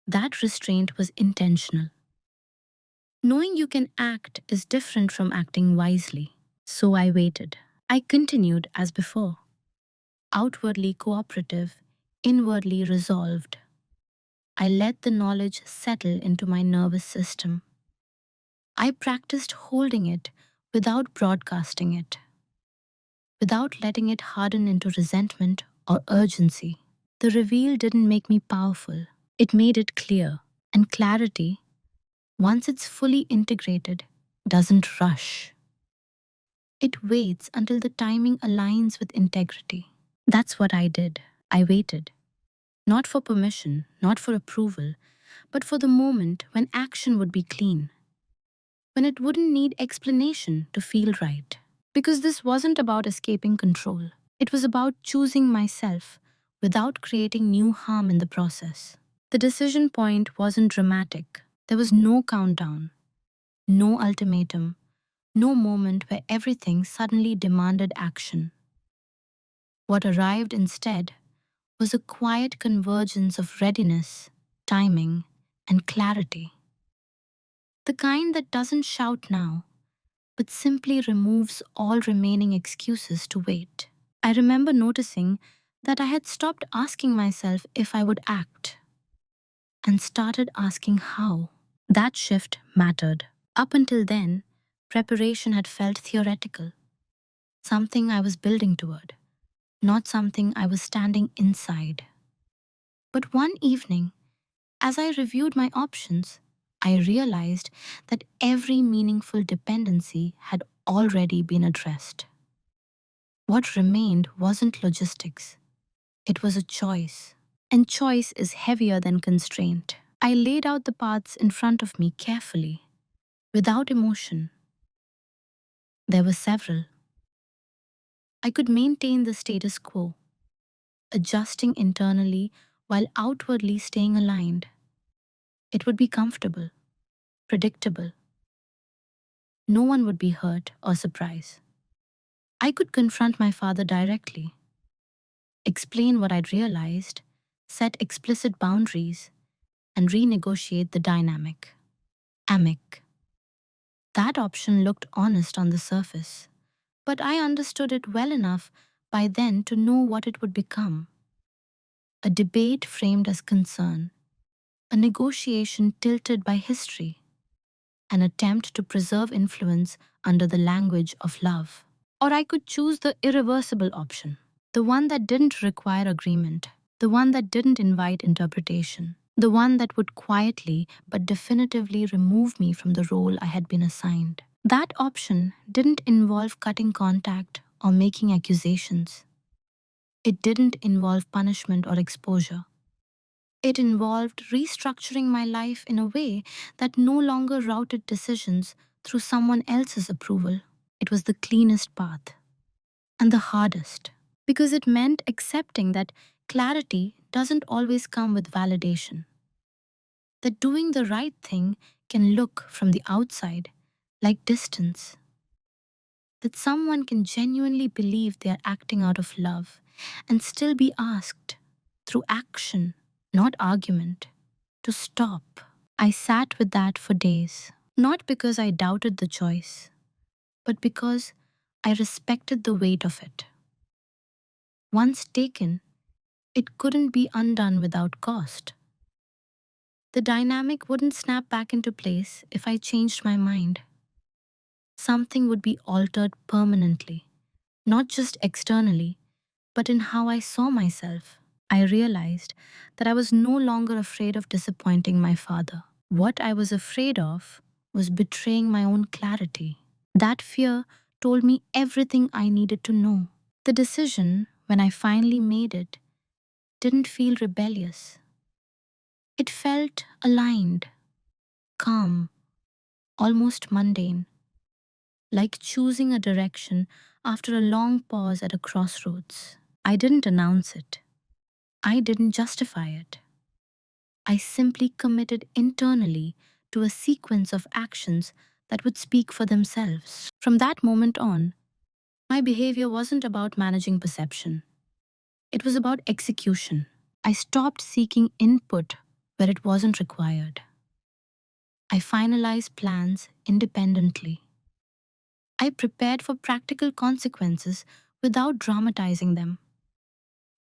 That restraint was intentional. Knowing you can act is different from acting wisely. So I waited. I continued as before, outwardly cooperative, inwardly resolved. I let the knowledge settle into my nervous system. I practiced holding it without broadcasting it, without letting it harden into resentment or urgency. The reveal didn't make me powerful, it made it clear. And clarity, once it's fully integrated, doesn't rush. It waits until the timing aligns with integrity. That's what I did. I waited. Not for permission, not for approval, but for the moment when action would be clean, when it wouldn't need explanation to feel right. Because this wasn't about escaping control. It was about choosing myself without creating new harm in the process. The decision point wasn't dramatic. There was no countdown, no ultimatum, no moment where everything suddenly demanded action. What arrived instead was a quiet convergence of readiness, timing, and clarity. The kind that doesn't shout now, but simply removes all remaining excuses to wait. I remember noticing that I had stopped asking myself if I would act and started asking how. That shift mattered. Up until then, preparation had felt theoretical, something I was building toward, not something I was standing inside. But one evening, as I reviewed my options, I realized that every meaningful dependency had already been addressed. What remained wasn't logistics, it was a choice. And choice is heavier than constraint. I laid out the paths in front of me carefully, without emotion. There were several. I could maintain the status quo, adjusting internally while outwardly staying aligned. It would be comfortable, predictable. No one would be hurt or surprised. I could confront my father directly, explain what I'd realized, set explicit boundaries, and renegotiate the dynamic. Amic. That option looked honest on the surface, but I understood it well enough by then to know what it would become. A debate framed as concern, a negotiation tilted by history, an attempt to preserve influence under the language of love. Or I could choose the irreversible option, the one that didn't require agreement, the one that didn't invite interpretation, the one that would quietly but definitively remove me from the role I had been assigned. That option didn't involve cutting contact or making accusations. It didn't involve punishment or exposure. It involved restructuring my life in a way that no longer routed decisions through someone else's approval. It was the cleanest path and the hardest, because it meant accepting that clarity doesn't always come with validation, that doing the right thing can look from the outside like distance, that someone can genuinely believe they are acting out of love and still be asked through action, not argument, to stop. I sat with that for days, not because I doubted the choice, but because I respected the weight of it. Once taken, it couldn't be undone without cost. The dynamic wouldn't snap back into place if I changed my mind. Something would be altered permanently, not just externally, but in how I saw myself. I realized that I was no longer afraid of disappointing my father. What I was afraid of was betraying my own clarity. That fear told me everything I needed to know. The decision, when I finally made it, didn't feel rebellious. It felt aligned, calm, almost mundane, like choosing a direction after a long pause at a crossroads. I didn't announce it. I didn't justify it. I simply committed internally to a sequence of actions that would speak for themselves. From that moment on, my behavior wasn't about managing perception. It was about execution. I stopped seeking input where it wasn't required. I finalized plans independently. I prepared for practical consequences without dramatizing them.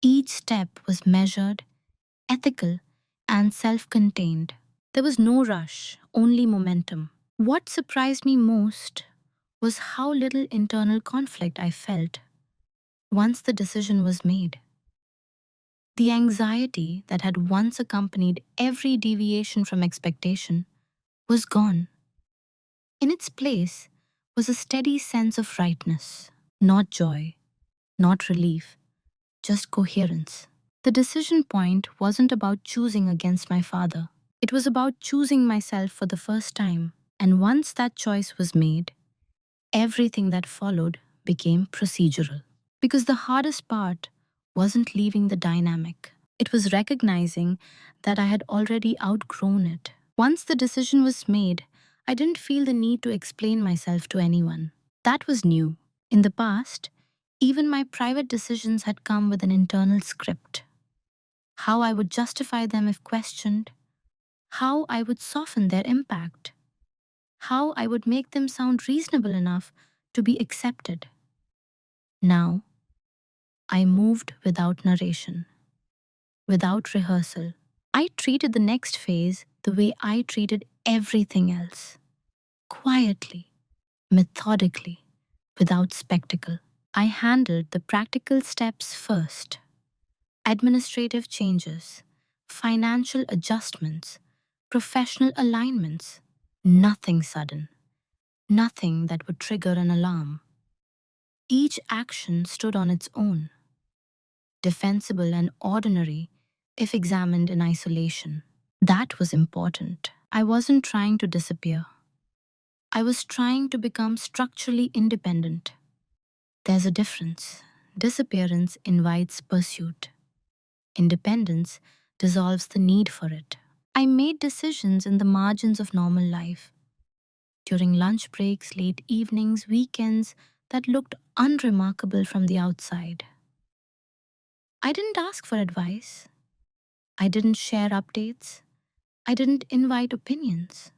Each step was measured, ethical, and self contained. There was no rush, only momentum. What surprised me most was how little internal conflict I felt once the decision was made. The anxiety that had once accompanied every deviation from expectation was gone. In its place was a steady sense of rightness, not joy, not relief, just coherence. The decision point wasn't about choosing against my father. It was about choosing myself for the first time. And once that choice was made, everything that followed became procedural. Because the hardest part wasn't leaving the dynamic. It was recognizing that I had already outgrown it. Once the decision was made, I didn't feel the need to explain myself to anyone. That was new. In the past, even my private decisions had come with an internal script. How I would justify them if questioned, how I would soften their impact, how I would make them sound reasonable enough to be accepted. Now, I moved without narration, without rehearsal. I treated the next phase the way I treated everything else, quietly, methodically, without spectacle. I handled the practical steps first: administrative changes, financial adjustments, professional alignments. Nothing sudden, nothing that would trigger an alarm. Each action stood on its own, defensible and ordinary if examined in isolation. That was important. I wasn't trying to disappear. I was trying to become structurally independent. There's a difference. Disappearance invites pursuit. Independence dissolves the need for it. I made decisions in the margins of normal life, during lunch breaks, late evenings, weekends, that looked unremarkable from the outside. I didn't ask for advice. I didn't share updates. I didn't invite opinions.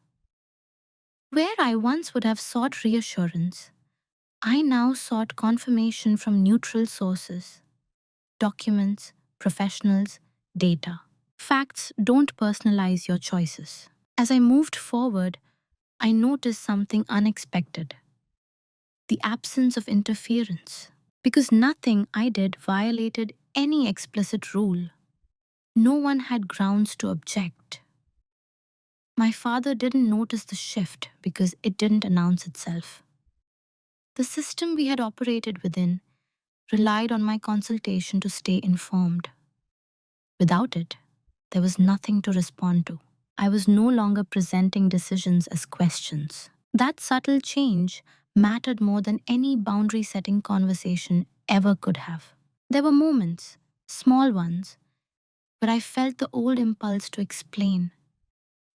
Where I once would have sought reassurance, I now sought confirmation from neutral sources: documents, professionals, data. Facts don't personalize your choices. As I moved forward, I noticed something unexpected: the absence of interference. Because nothing I did violated any explicit rule. No one had grounds to object. My father didn't notice the shift because it didn't announce itself. The system we had operated within relied on my consultation to stay informed. Without it, there was nothing to respond to. I was no longer presenting decisions as questions. That subtle change mattered more than any boundary setting conversation ever could have. There were moments, small ones, where I felt the old impulse to explain,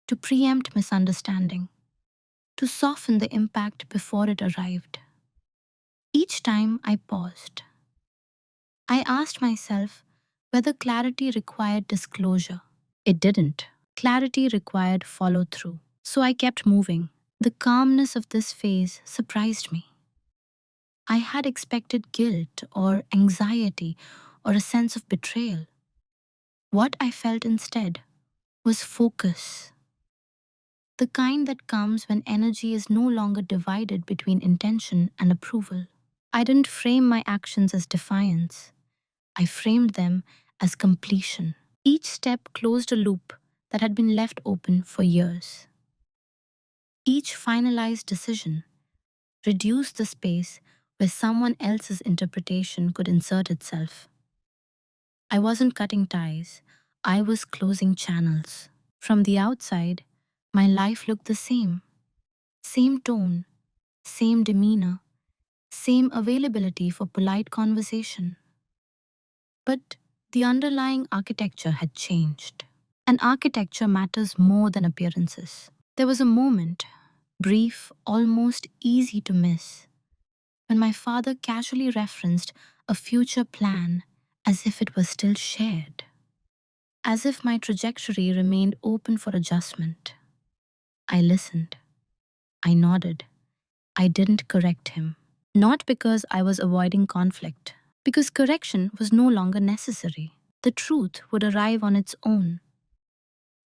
to preempt misunderstanding, to soften the impact before it arrived. Each time I paused, I asked myself whether clarity required disclosure. It didn't. Clarity required follow through. So I kept moving. The calmness of this phase surprised me. I had expected guilt or anxiety or a sense of betrayal. What I felt instead was focus, the kind that comes when energy is no longer divided between intention and approval. I didn't frame my actions as defiance. I framed them as completion. Each step closed a loop that had been left open for years. Each finalized decision reduced the space where someone else's interpretation could insert itself. I wasn't cutting ties, I was closing channels. From the outside, my life looked the same. Same tone, same demeanor, same availability for polite conversation. But the underlying architecture had changed. And architecture matters more than appearances. There was a moment, brief, almost easy to miss, when my father casually referenced a future plan as if it was still shared, as if my trajectory remained open for adjustment. I listened. I nodded. I didn't correct him. Not because I was avoiding conflict, because correction was no longer necessary. The truth would arrive on its own,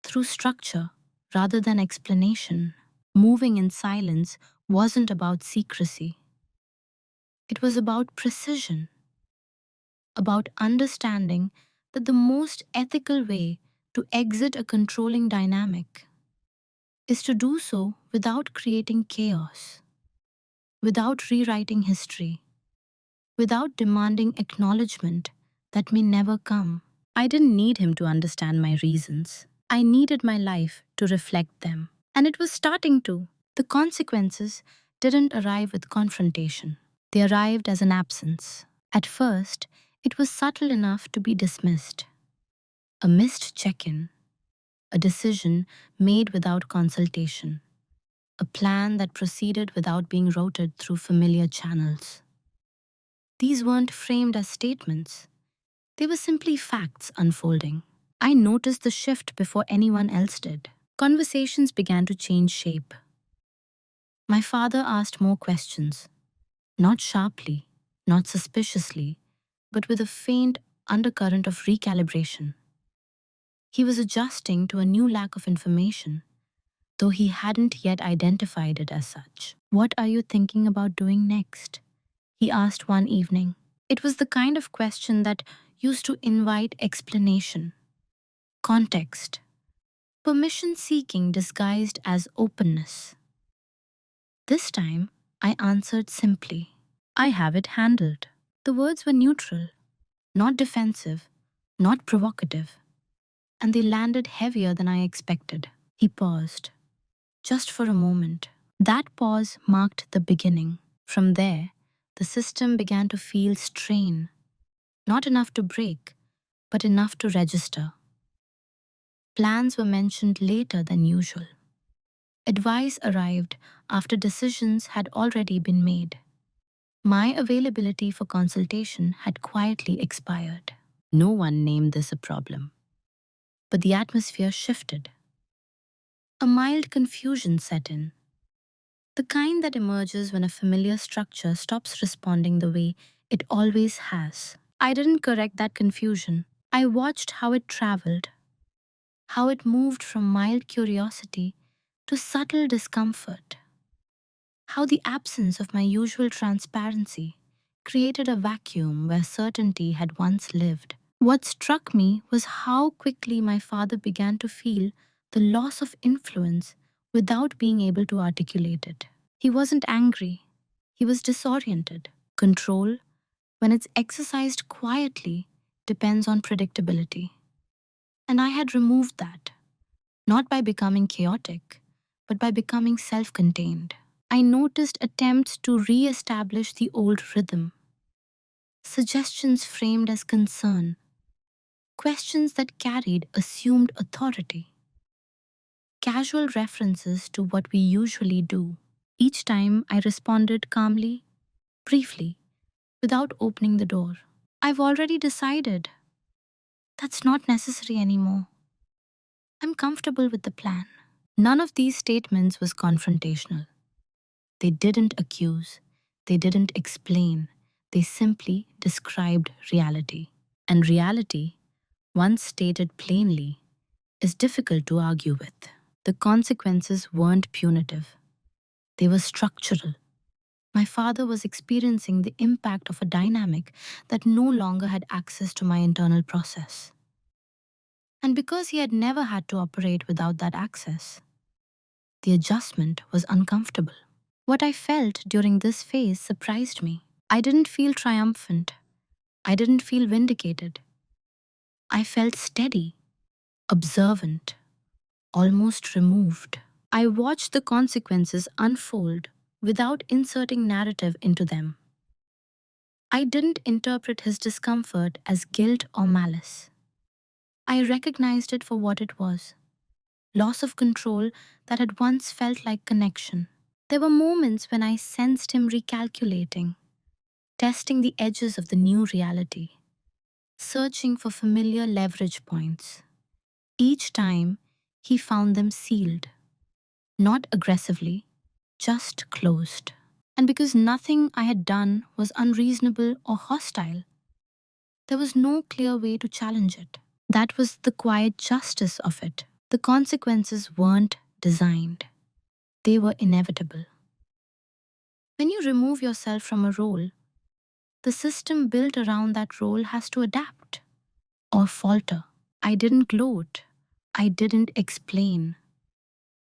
through structure rather than explanation. Moving in silence wasn't about secrecy. It was about precision, about understanding that the most ethical way to exit a controlling dynamic is to do so without creating chaos, without rewriting history, without demanding acknowledgement that may never come. I didn't need him to understand my reasons. I needed my life to reflect them. And it was starting to. The consequences didn't arrive with confrontation. They arrived as an absence. At first, it was subtle enough to be dismissed. A missed check-in, a decision made without consultation, a plan that proceeded without being routed through familiar channels. These weren't framed as statements. They were simply facts unfolding. I noticed the shift before anyone else did. Conversations began to change shape. My father asked more questions, not sharply, not suspiciously, but with a faint undercurrent of recalibration. He was adjusting to a new lack of information, though he hadn't yet identified it as such. "What are you thinking about doing next?" he asked one evening. It was the kind of question that used to invite explanation, context, permission seeking disguised as openness. This time, I answered simply, "I have it handled." The words were neutral, not defensive, not provocative, and they landed heavier than I expected. He paused, just for a moment. That pause marked the beginning. From there, the system began to feel strain, not enough to break, but enough to register. Plans were mentioned later than usual. Advice arrived after decisions had already been made. My availability for consultation had quietly expired. No one named this a problem, but the atmosphere shifted. A mild confusion set in, the kind that emerges when a familiar structure stops responding the way it always has. I didn't correct that confusion. I watched how it traveled, how it moved from mild curiosity to subtle discomfort, how the absence of my usual transparency created a vacuum where certainty had once lived. What struck me was how quickly my father began to feel the loss of influence without being able to articulate it. He wasn't angry, he was disoriented. Control, when it's exercised quietly, depends on predictability. And I had removed that, not by becoming chaotic, but by becoming self-contained. I noticed attempts to re-establish the old rhythm, suggestions framed as concern, questions that carried assumed authority, casual references to what we usually do. Each time I responded calmly, briefly, without opening the door. I've already decided. That's not necessary anymore. I'm comfortable with the plan. None of these statements was confrontational. They didn't accuse. They didn't explain. They simply described reality. And reality, once stated plainly, is difficult to argue with. The consequences weren't punitive. They were structural. My father was experiencing the impact of a dynamic that no longer had access to my internal process. And because he had never had to operate without that access, the adjustment was uncomfortable. What I felt during this phase surprised me. I didn't feel triumphant. I didn't feel vindicated. I felt steady, observant, almost removed. I watched the consequences unfold without inserting narrative into them. I didn't interpret his discomfort as guilt or malice. I recognized it for what it was: loss of control that had once felt like connection. There were moments when I sensed him recalculating, testing the edges of the new reality, searching for familiar leverage points. Each time, he found them sealed, not aggressively, just closed. And because nothing I had done was unreasonable or hostile, there was no clear way to challenge it. That was the quiet justice of it. The consequences weren't designed, they were inevitable. When you remove yourself from a role, the system built around that role has to adapt or falter. I didn't gloat. I didn't explain.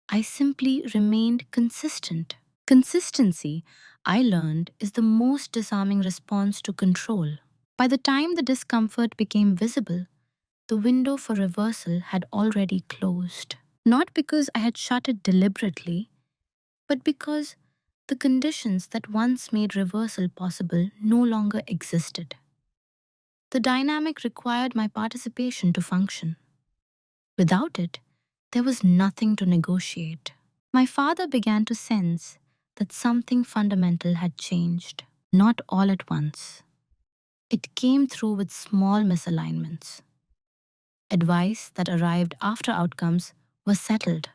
I simply remained consistent. Consistency, I learned, is the most disarming response to control. By the time the discomfort became visible, the window for reversal had already closed. Not because I had shut it deliberately, but because the conditions that once made reversal possible no longer existed. The dynamic required my participation to function. Without it, there was nothing to negotiate. My father began to sense that something fundamental had changed, not all at once. It came through with small misalignments. Advice that arrived after outcomes was settled.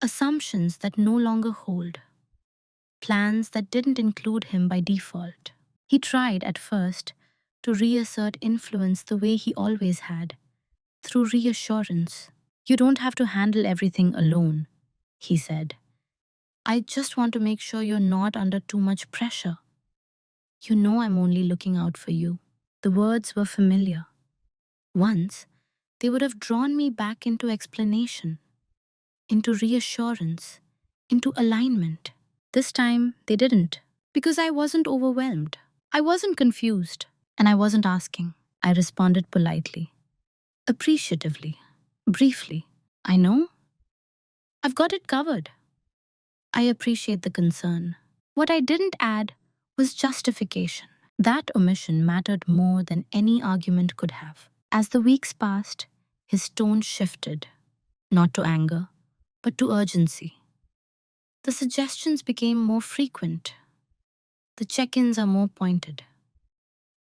Assumptions that no longer hold. Plans that didn't include him by default. He tried at first to reassert influence the way he always had, through reassurance. You don't have to handle everything alone, he said. I just want to make sure you're not under too much pressure. You know I'm only looking out for you. The words were familiar. Once, they would have drawn me back into explanation, into reassurance, into alignment. This time, they didn't, because I wasn't overwhelmed. I wasn't confused, and I wasn't asking. I responded politely, appreciatively, briefly. I know. I've got it covered. I appreciate the concern. What I didn't add was justification. That omission mattered more than any argument could have. As the weeks passed, his tone shifted, not to anger, but to urgency. The suggestions became more frequent. The check-ins are more pointed.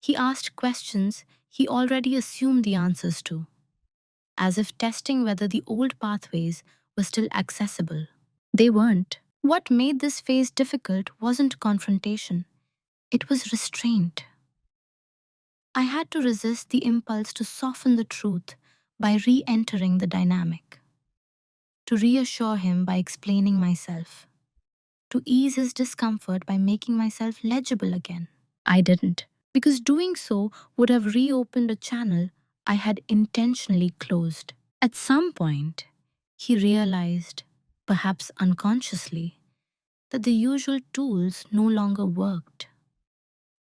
He asked questions he already assumed the answers to, as if testing whether the old pathways were still accessible. They weren't. What made this phase difficult wasn't confrontation, it was restraint. I had to resist the impulse to soften the truth by re-entering the dynamic, to reassure him by explaining myself, to ease his discomfort by making myself legible again. I didn't, because doing so would have reopened a channel I had intentionally closed. At some point, he realized, perhaps unconsciously, that the usual tools no longer worked,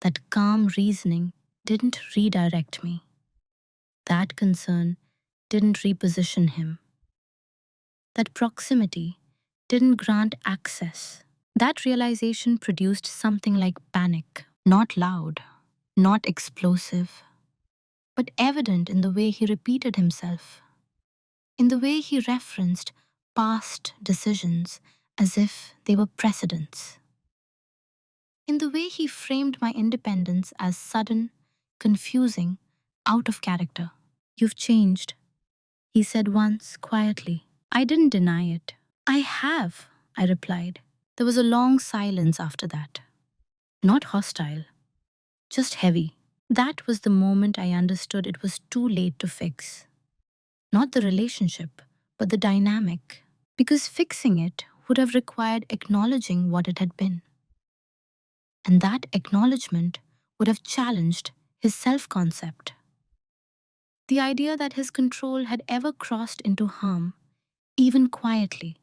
that calm reasoning didn't redirect me, that concern didn't reposition him, that proximity didn't grant access. That realization produced something like panic, not loud, not explosive, but evident in the way he repeated himself, in the way he referenced past decisions as if they were precedents, in the way he framed my independence as sudden, confusing, out of character. "You've changed," he said once quietly. I didn't deny it. "I have," I replied. There was a long silence after that. Not hostile, just heavy. That was the moment I understood it was too late to fix. Not the relationship, but the dynamic. Because fixing it would have required acknowledging what it had been. And that acknowledgement would have challenged his self concept. The idea that his control had ever crossed into harm, even quietly,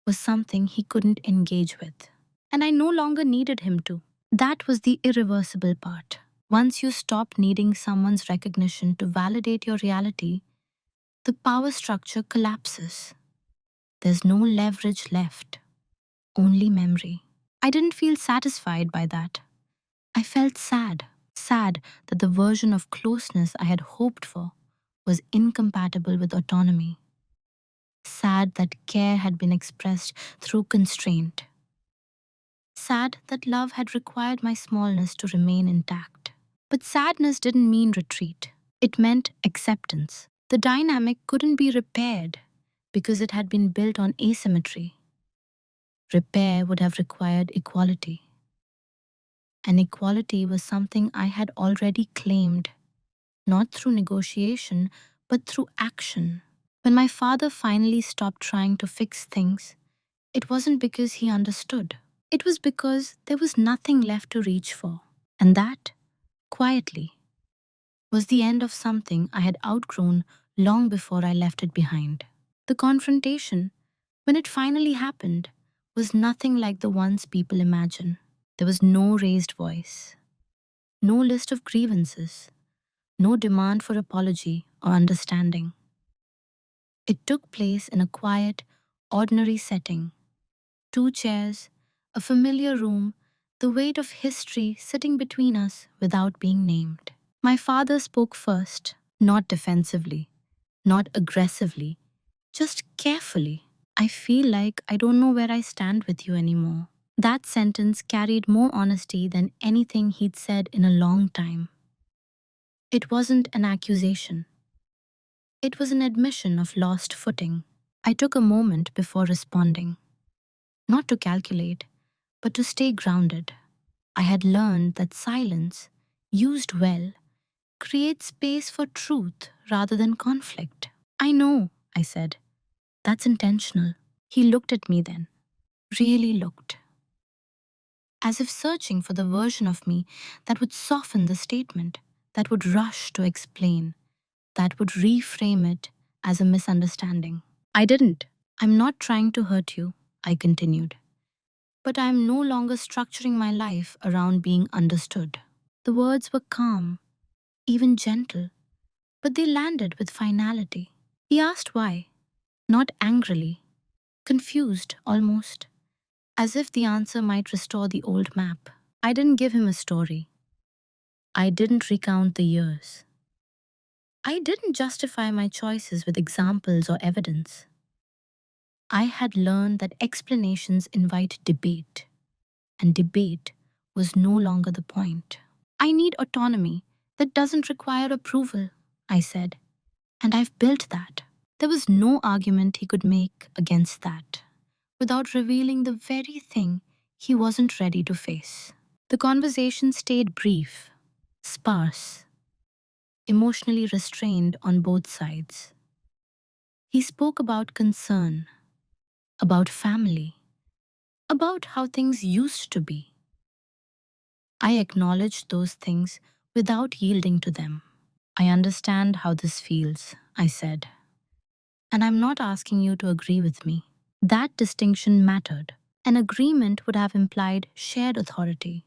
was something he couldn't engage with. And I no longer needed him to. That was the irreversible part. Once you stop needing someone's recognition to validate your reality, the power structure collapses. There's no leverage left, only memory. I didn't feel satisfied by that. I felt sad that the version of closeness I had hoped for was incompatible with autonomy. Sad that care had been expressed through constraint. Sad that love had required my smallness to remain intact. But sadness didn't mean retreat. It meant acceptance. The dynamic couldn't be repaired because it had been built on asymmetry. Repair would have required equality. And equality was something I had already claimed, not through negotiation, but through action. When my father finally stopped trying to fix things, it wasn't because he understood. It was because there was nothing left to reach for. And that, quietly, was the end of something I had outgrown long before I left it behind. The confrontation, when it finally happened, was nothing like the ones people imagine. There was no raised voice, no list of grievances, no demand for apology or understanding. It took place in a quiet, ordinary setting. 2 chairs, a familiar room, the weight of history sitting between us without being named. My father spoke first, not defensively, not aggressively, just carefully. "I feel like I don't know where I stand with you anymore." That sentence carried more honesty than anything he'd said in a long time. It wasn't an accusation. It was an admission of lost footing. I took a moment before responding, not to calculate, but to stay grounded. I had learned that silence, used well, creates space for truth rather than conflict. "I know," I said. "That's intentional." He looked at me then, really looked, as if searching for the version of me that would soften the statement, that would rush to explain, that would reframe it as a misunderstanding. "I didn't. I'm not trying to hurt you," I continued. "But I'm no longer structuring my life around being understood." The words were calm, even gentle, but they landed with finality. He asked why, not angrily, confused almost, as if the answer might restore the old map. I didn't give him a story. I didn't recount the years. I didn't justify my choices with examples or evidence. I had learned that explanations invite debate, and debate was no longer the point. "I need autonomy that doesn't require approval," I said, "and I've built that." There was no argument he could make against that, without revealing the very thing he wasn't ready to face. The conversation stayed brief, sparse, emotionally restrained on both sides. He spoke about concern, about family, about how things used to be. I acknowledged those things without yielding to them. "I understand how this feels," I said, "and I'm not asking you to agree with me." That distinction mattered. An agreement would have implied shared authority.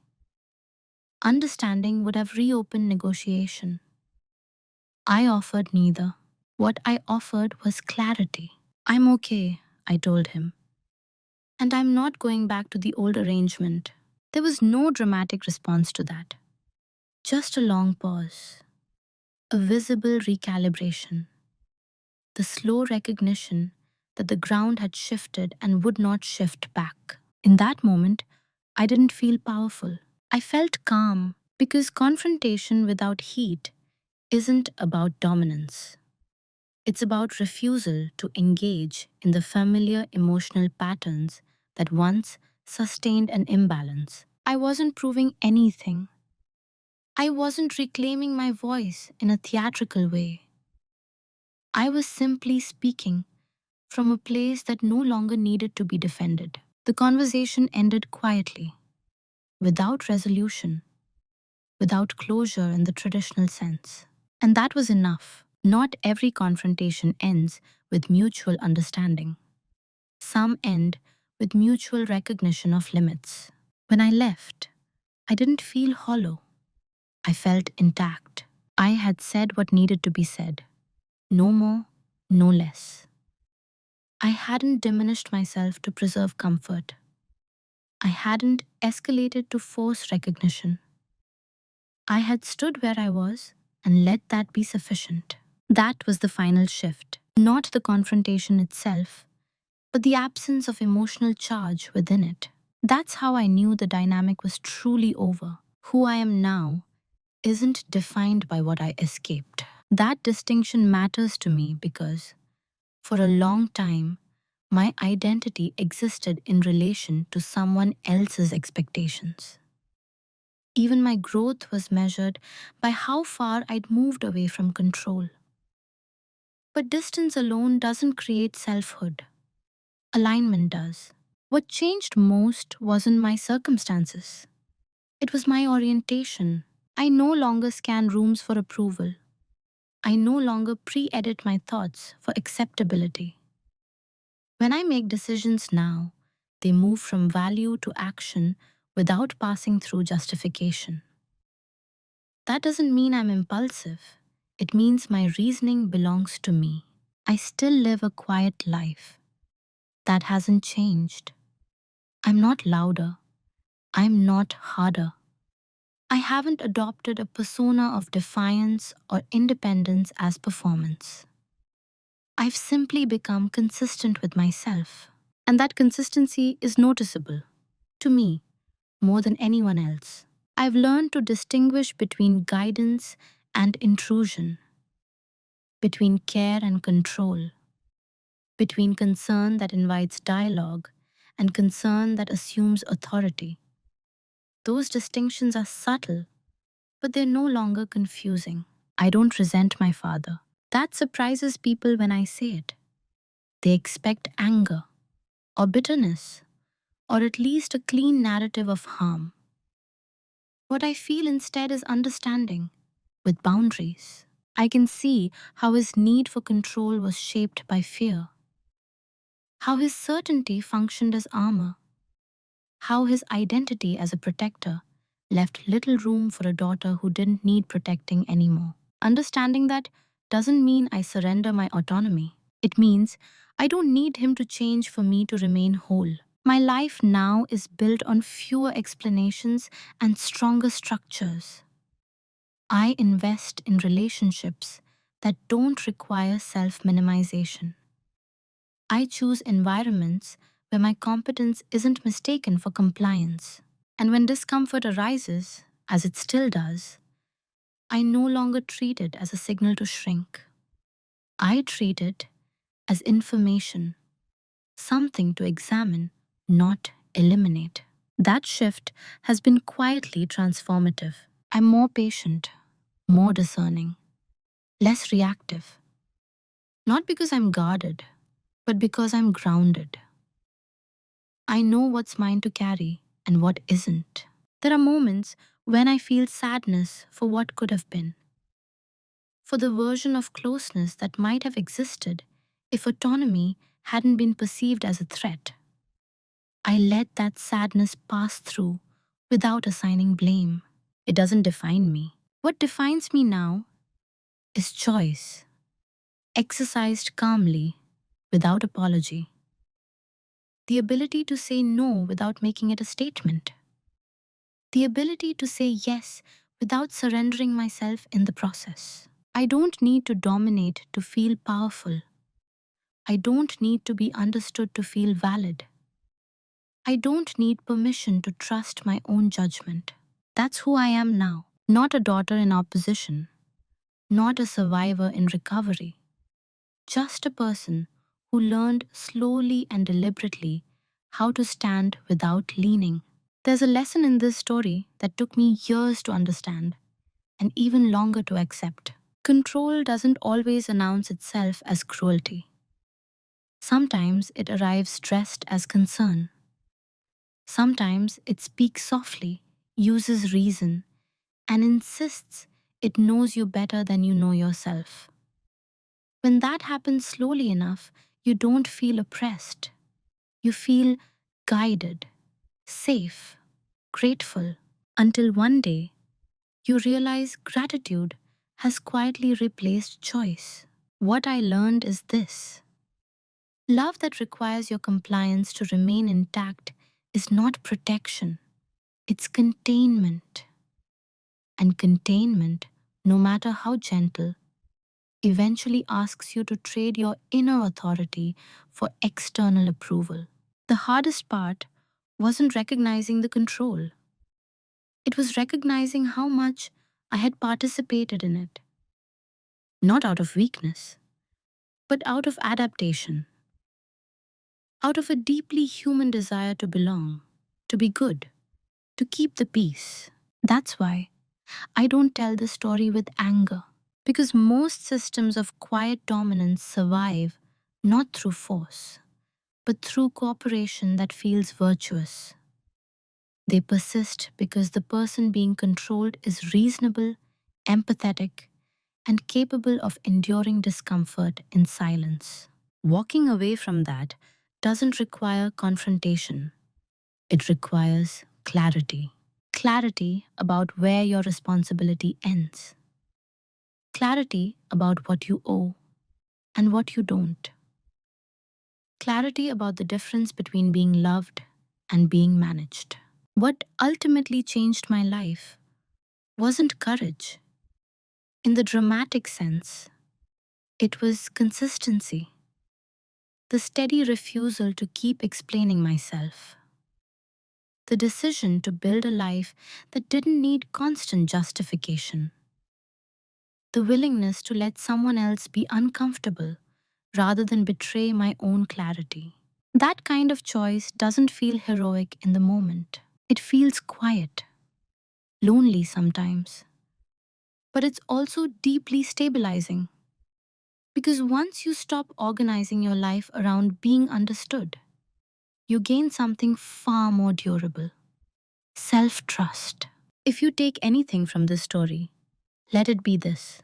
Understanding would have reopened negotiation. I offered neither. What I offered was clarity. "I'm okay," I told him, "and I'm not going back to the old arrangement." There was no dramatic response to that, just a long pause. a visible recalibration, the slow recognition that the ground had shifted and would not shift back. In that moment, I didn't feel powerful. I felt calm because confrontation without heat isn't about dominance. It's about refusal to engage in the familiar emotional patterns that once sustained an imbalance. I wasn't proving anything. I wasn't reclaiming my voice in a theatrical way. I was simply speaking from a place that no longer needed to be defended. The conversation ended quietly, without resolution, without closure in the traditional sense. And that was enough. Not every confrontation ends with mutual understanding. Some end with mutual recognition of limits. When I left, I didn't feel hollow. I felt intact. I had said what needed to be said. No more, no less. I hadn't diminished myself to preserve comfort. I hadn't escalated to force recognition. I had stood where I was and let that be sufficient. That was the final shift. Not the confrontation itself, but the absence of emotional charge within it. That's how I knew the dynamic was truly over. Who I am now isn't defined by what I escaped. That distinction matters to me because, for a long time, my identity existed in relation to someone else's expectations. Even my growth was measured by how far I'd moved away from control. But distance alone doesn't create selfhood. Alignment does. What changed most wasn't my circumstances. It was my orientation. I no longer scan rooms for approval. I no longer pre-edit my thoughts for acceptability. When I make decisions now, they move from value to action without passing through justification. That doesn't mean I'm impulsive. It means my reasoning belongs to me. I still live a quiet life. That hasn't changed. I'm not louder. I'm not harder. I haven't adopted a persona of defiance or independence as performance. I've simply become consistent with myself. And that consistency is noticeable, to me, more than anyone else. I've learned to distinguish between guidance and intrusion, between care and control, between concern that invites dialogue and concern that assumes authority. Those distinctions are subtle, but they're no longer confusing. I don't resent my father. That surprises people when I say it. They expect anger or bitterness, or at least a clean narrative of harm. What I feel instead is understanding, with boundaries. I can see how his need for control was shaped by fear, how his certainty functioned as armor, how his identity as a protector left little room for a daughter who didn't need protecting anymore. Understanding that doesn't mean I surrender my autonomy. It means I don't need him to change for me to remain whole. My life now is built on fewer explanations and stronger structures. I invest in relationships that don't require self-minimization. I choose environments where my competence isn't mistaken for compliance. And when discomfort arises, as it still does, I no longer treat it as a signal to shrink. I treat it as information, something to examine, not eliminate. That shift has been quietly transformative. I'm more patient, more discerning, less reactive. Not because I'm guarded, but because I'm grounded. I know what's mine to carry and what isn't. There are moments when I feel sadness for what could have been, for the version of closeness that might have existed if autonomy hadn't been perceived as a threat. I let that sadness pass through without assigning blame. It doesn't define me. What defines me now is choice, exercised calmly, without apology. The ability to say no without making it a statement. The ability to say yes without surrendering myself in the process. I don't need to dominate to feel powerful. I don't need to be understood to feel valid. I don't need permission to trust my own judgment. That's who I am now. Not a daughter in opposition, not a survivor in recovery, just a person who learned slowly and deliberately how to stand without leaning. There's a lesson in this story that took me years to understand and even longer to accept. Control doesn't always announce itself as cruelty. Sometimes it arrives dressed as concern. Sometimes it speaks softly, uses reason, and insists it knows you better than you know yourself. When that happens slowly enough, you don't feel oppressed. You feel guided, safe, grateful, until one day you realize gratitude has quietly replaced choice. What I learned is this: love that requires your compliance to remain intact is not protection, it's containment. And containment, no matter how gentle, eventually asks you to trade your inner authority for external approval. The hardest part wasn't recognizing the control, it was recognizing how much I had participated in it, not out of weakness, but out of adaptation, out of a deeply human desire to belong, to be good, to keep the peace. That's why I don't tell the story with anger, because most systems of quiet dominance survive not through force, but through cooperation that feels virtuous. They persist because the person being controlled is reasonable, empathetic, and capable of enduring discomfort in silence. Walking away from that doesn't require confrontation, it requires clarity. Clarity about where your responsibility ends. Clarity about what you owe and what you don't. Clarity about the difference between being loved and being managed. What ultimately changed my life wasn't courage. In the dramatic sense, it was consistency. The steady refusal to keep explaining myself. The decision to build a life that didn't need constant justification. The willingness to let someone else be uncomfortable rather than betray my own clarity. That kind of choice doesn't feel heroic in the moment. It feels quiet, lonely sometimes. But it's also deeply stabilizing. Because once you stop organizing your life around being understood, you gain something far more durable: self-trust. If you take anything from this story, let it be this: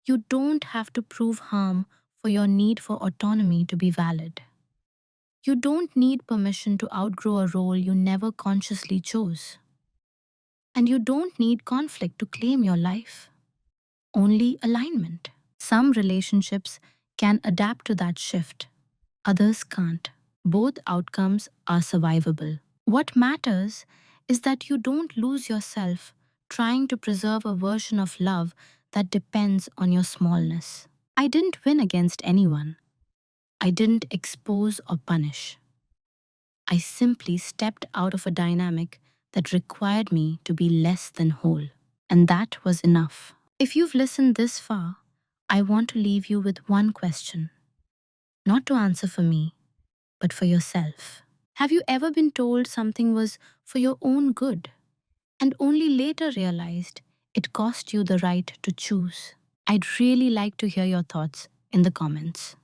you don't have to prove harm for your need for autonomy to be valid. You don't need permission to outgrow a role you never consciously chose. And you don't need conflict to claim your life. Only alignment. Some relationships can adapt to that shift, others can't. Both outcomes are survivable. What matters is that you don't lose yourself trying to preserve a version of love that depends on your smallness. I didn't win against anyone. I didn't expose or punish. I simply stepped out of a dynamic that required me to be less than whole. And that was enough. If you've listened this far, I want to leave you with one question. Not to answer for me, but for yourself. Have you ever been told something was for your own good and only later realized it cost you the right to choose? I'd really like to hear your thoughts in the comments.